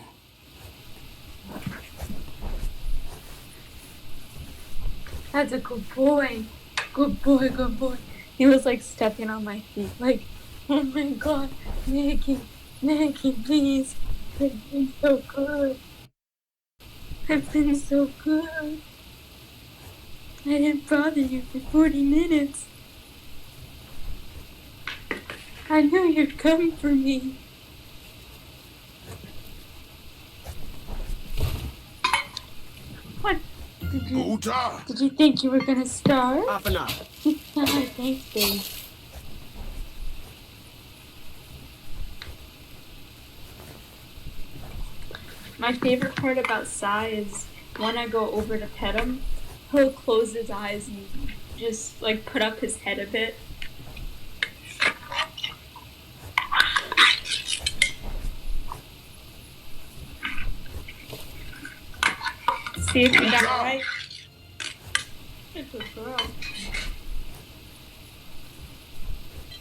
That's a good boy. Good boy, good boy. He was like stepping on my feet, like, oh my god, Nikki, please. I've been so good. I've been so good. I didn't bother you for 40 minutes. I knew you'd come for me. What? Did you think you were gonna starve? Off and up. Thanks, babe. My favorite part about Sai is when I go over to pet him, he'll close his eyes and just like put up his head a bit. See if you got it right. Good girl.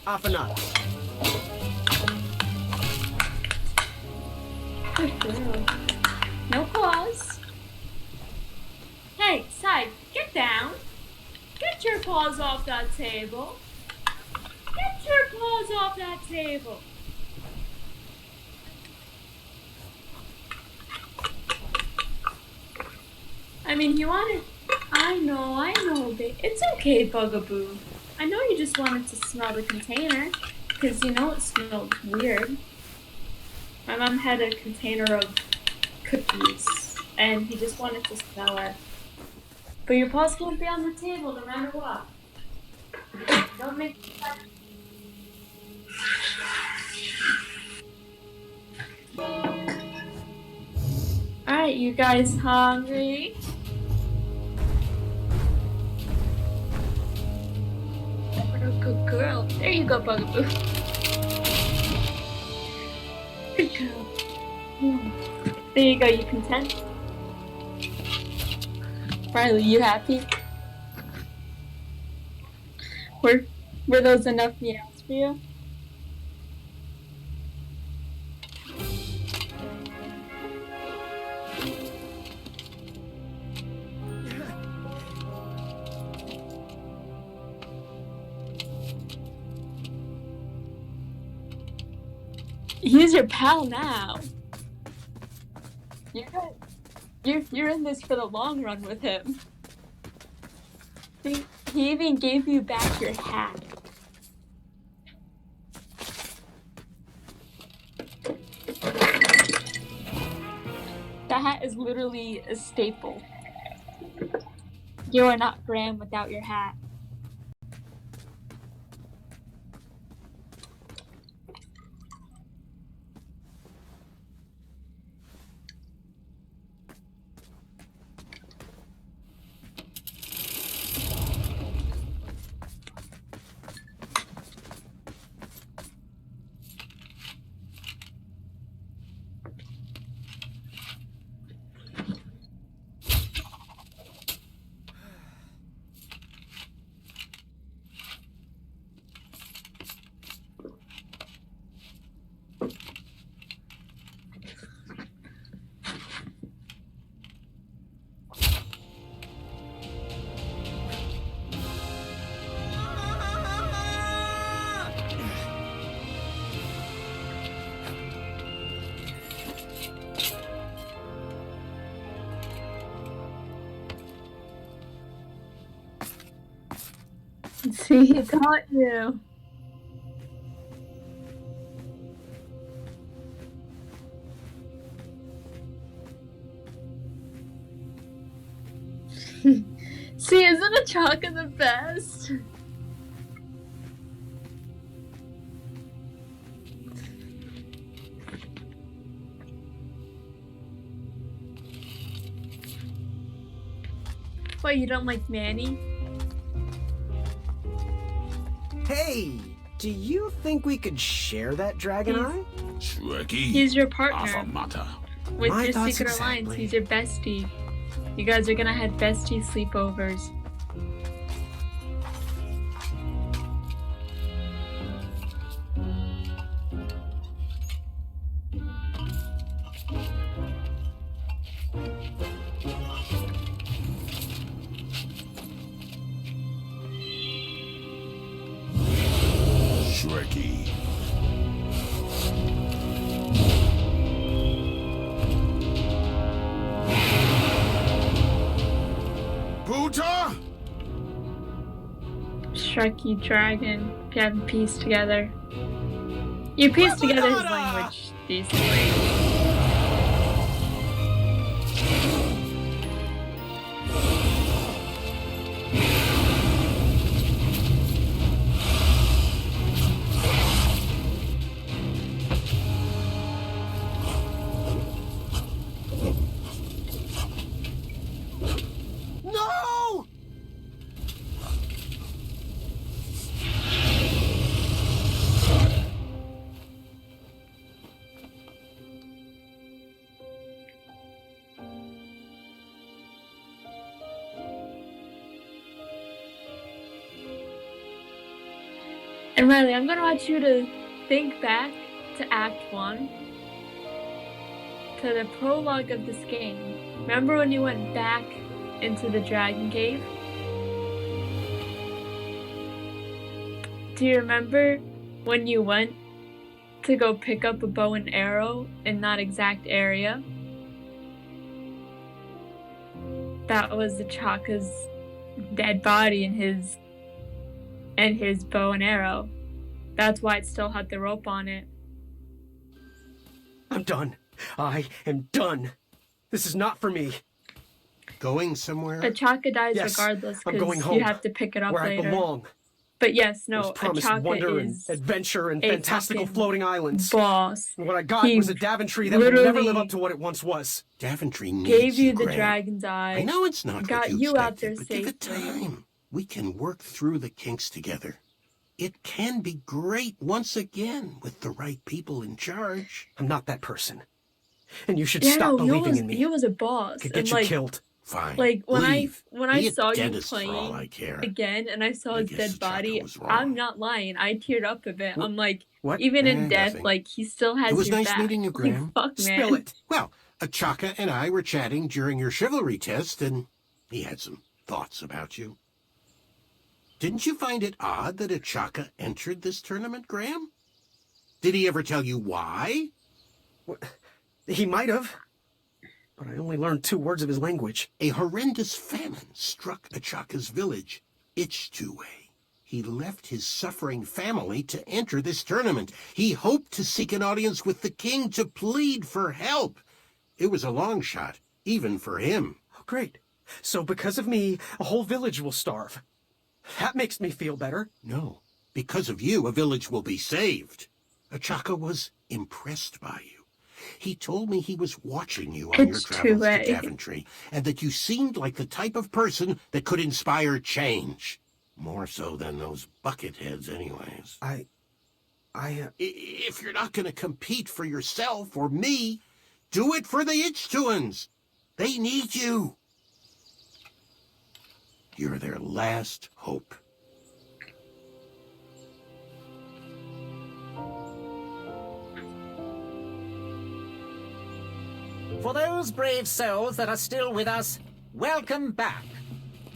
Off and up. Good girl. No claws. Hey, Sai, get down. Get your paws off that table. Get your paws off that table. I mean, you wanted... I know, babe. It's okay, Bugaboo. I know you just wanted to smell the container, because you know it smelled weird. My mom had a container of cookies, and he just wanted to smell it. But your paws can't be on the table no matter what. Don't make me touch. Alright, you guys hungry? What a good girl. There you go, Bugaboo. Good girl. There you go, you content? Riley, you happy? Were those enough meows for you? He's your pal now. You're in this for the long run with him. He even gave you back your hat. That hat is literally a staple. You are not Graham without your hat. See, he taught you. See, isn't a Chaka the best? What, you don't like Manny? Hey, do you think we could share that dragon eye? He's your partner. With My your thoughts secret exactly. alliance, he's your bestie. You guys are gonna have bestie sleepovers. Shrekky. Buta? Shreki dragon, if you haven't pieced together. You pieced together his language decently. No! And Riley, I'm gonna want you to think back to Act 1, to the prologue of this game. Remember when you went back into the Dragon Cave? Do you remember when you went to go pick up a bow and arrow in that exact area? That was the Chaka's dead body and his bow and arrow. That's why it still had the rope on it. I'm done. I am done. This is not for me. Going somewhere? A Chaka dies Yes, regardless I'm going because home, you have to pick it up where later. I belong. But yes, I no, was a promised Chaka wonder and is adventure and a fantastical fucking floating islands. boss. And what I got He was a Daventry that will never live literally up to what it once was. Daventry needs gave you the Graham. dragon's eye. I know it's not got what you you out expected, there but give it safely. time. We can work through the kinks together. It can be great once again with the right people in charge. I'm not that person. And you should Yeah, stop no, believing in me. he was a boss. Could and get you like, killed. Fine. Like when Leave. I Be a saw you dentist for all playing I care. again and I saw I his guess dead the Chaka body, was wrong. I'm not lying. I teared up a bit. I'm like, What? even in death, Nothing. like he still has It was your nice back. meeting you, Like, Graham. fuck, man. Spill it. Well, Achaka and I were chatting during your chivalry test, and he had some thoughts about you. Didn't you find it odd that Achaka entered this tournament, Graham? Did he ever tell you why? He might have, but I only learned 2 words of his language. A horrendous famine struck Achaka's village, Ichtuwe. He left his suffering family to enter this tournament. He hoped to seek an audience with the king to plead for help. It was a long shot, even for him. Oh, great. So because of me, a whole village will starve. That makes me feel better. No, because of you, a village will be saved. Achaka was impressed by you. He told me he was watching you on your travels to Daventry, and that you seemed like the type of person that could inspire change. More so than those bucket heads anyways. If you're not going to compete for yourself or me, do it for the Ichtuans. They need you. You're their last hope. For those brave souls that are still with us, welcome back.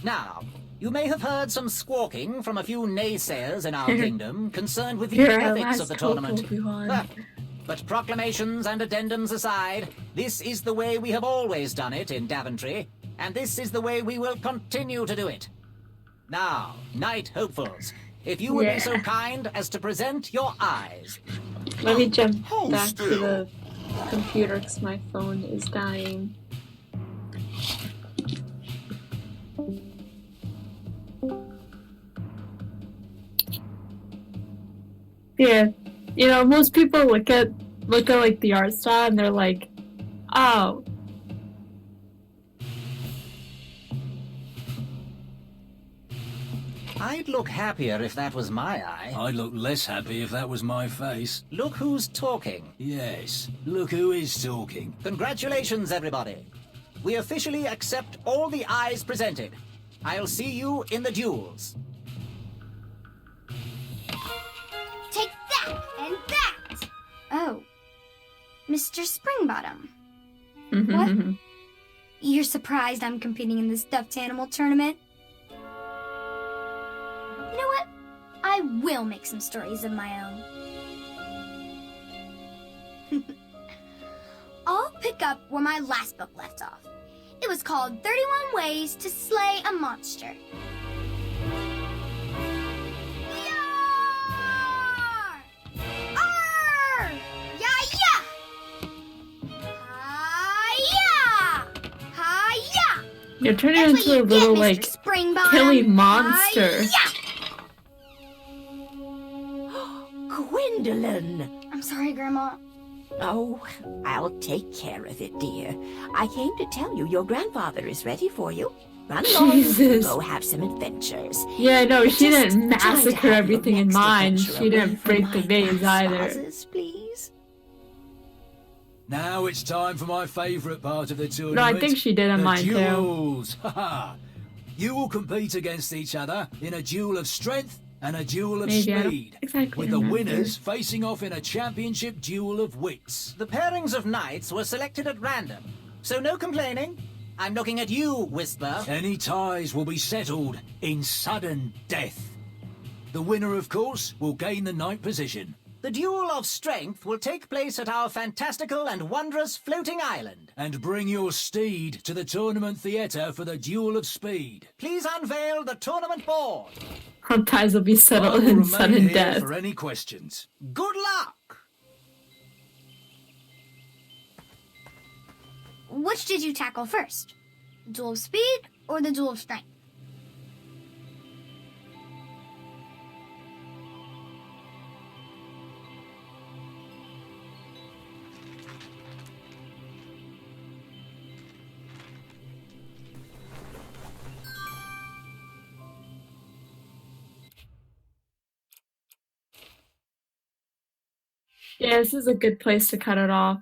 Now, you may have heard some squawking from a few naysayers in our kingdom concerned with the ethics of the tournament. But proclamations and addendums aside, this is the way we have always done it in Daventry, and this is the way we will continue to do it. Now, Knight Hopefuls, if you would be so kind as to present your eyes. Let me jump back to the computer because my phone is dying. Yeah, you know, most people look at like the art style and they're like, oh. I'd look happier if that was my eye. I'd look less happy if that was my face. Look who's talking. Yes, look who is talking. Congratulations, everybody. We officially accept all the eyes presented. I'll see you in the duels. Take that and that! Oh. Mr. Springbottom. What? You're surprised I'm competing in this stuffed animal tournament? You know what? I will make some stories of my own. I'll pick up where my last book left off. It was called 31 Ways to Slay a Monster. You're turning into a little, like, killy monster. Gwendolyn! I'm sorry, Grandma. Oh, I'll take care of it, dear. I came to tell you your grandfather is ready for you. Run along, Jesus. go have some adventures. Yeah, no, she Just didn't try to massacre have everything your in next mine. adventure She away didn't from break the my vase glass either. vases, please. Now it's time for my favourite part of the tournament. No, I think she did in mine too. Duels. You will compete against each other in a duel of strength and a duel of Maybe, I don't speed, exactly with the remember. winners facing off in a championship duel of wits. The pairings of knights were selected at random, so no complaining. I'm looking at you, Whisper. Any ties will be settled in sudden death. The winner, of course, will gain the knight position. The duel of strength will take place at our fantastical and wondrous floating island. And bring your steed to the tournament theatre for the duel of speed. Please unveil the tournament board. Her ties will be I settled will in remain sudden here death. for any questions. Good luck! Which did you tackle first? The duel of speed or the duel of strength? Yeah, this is a good place to cut it off.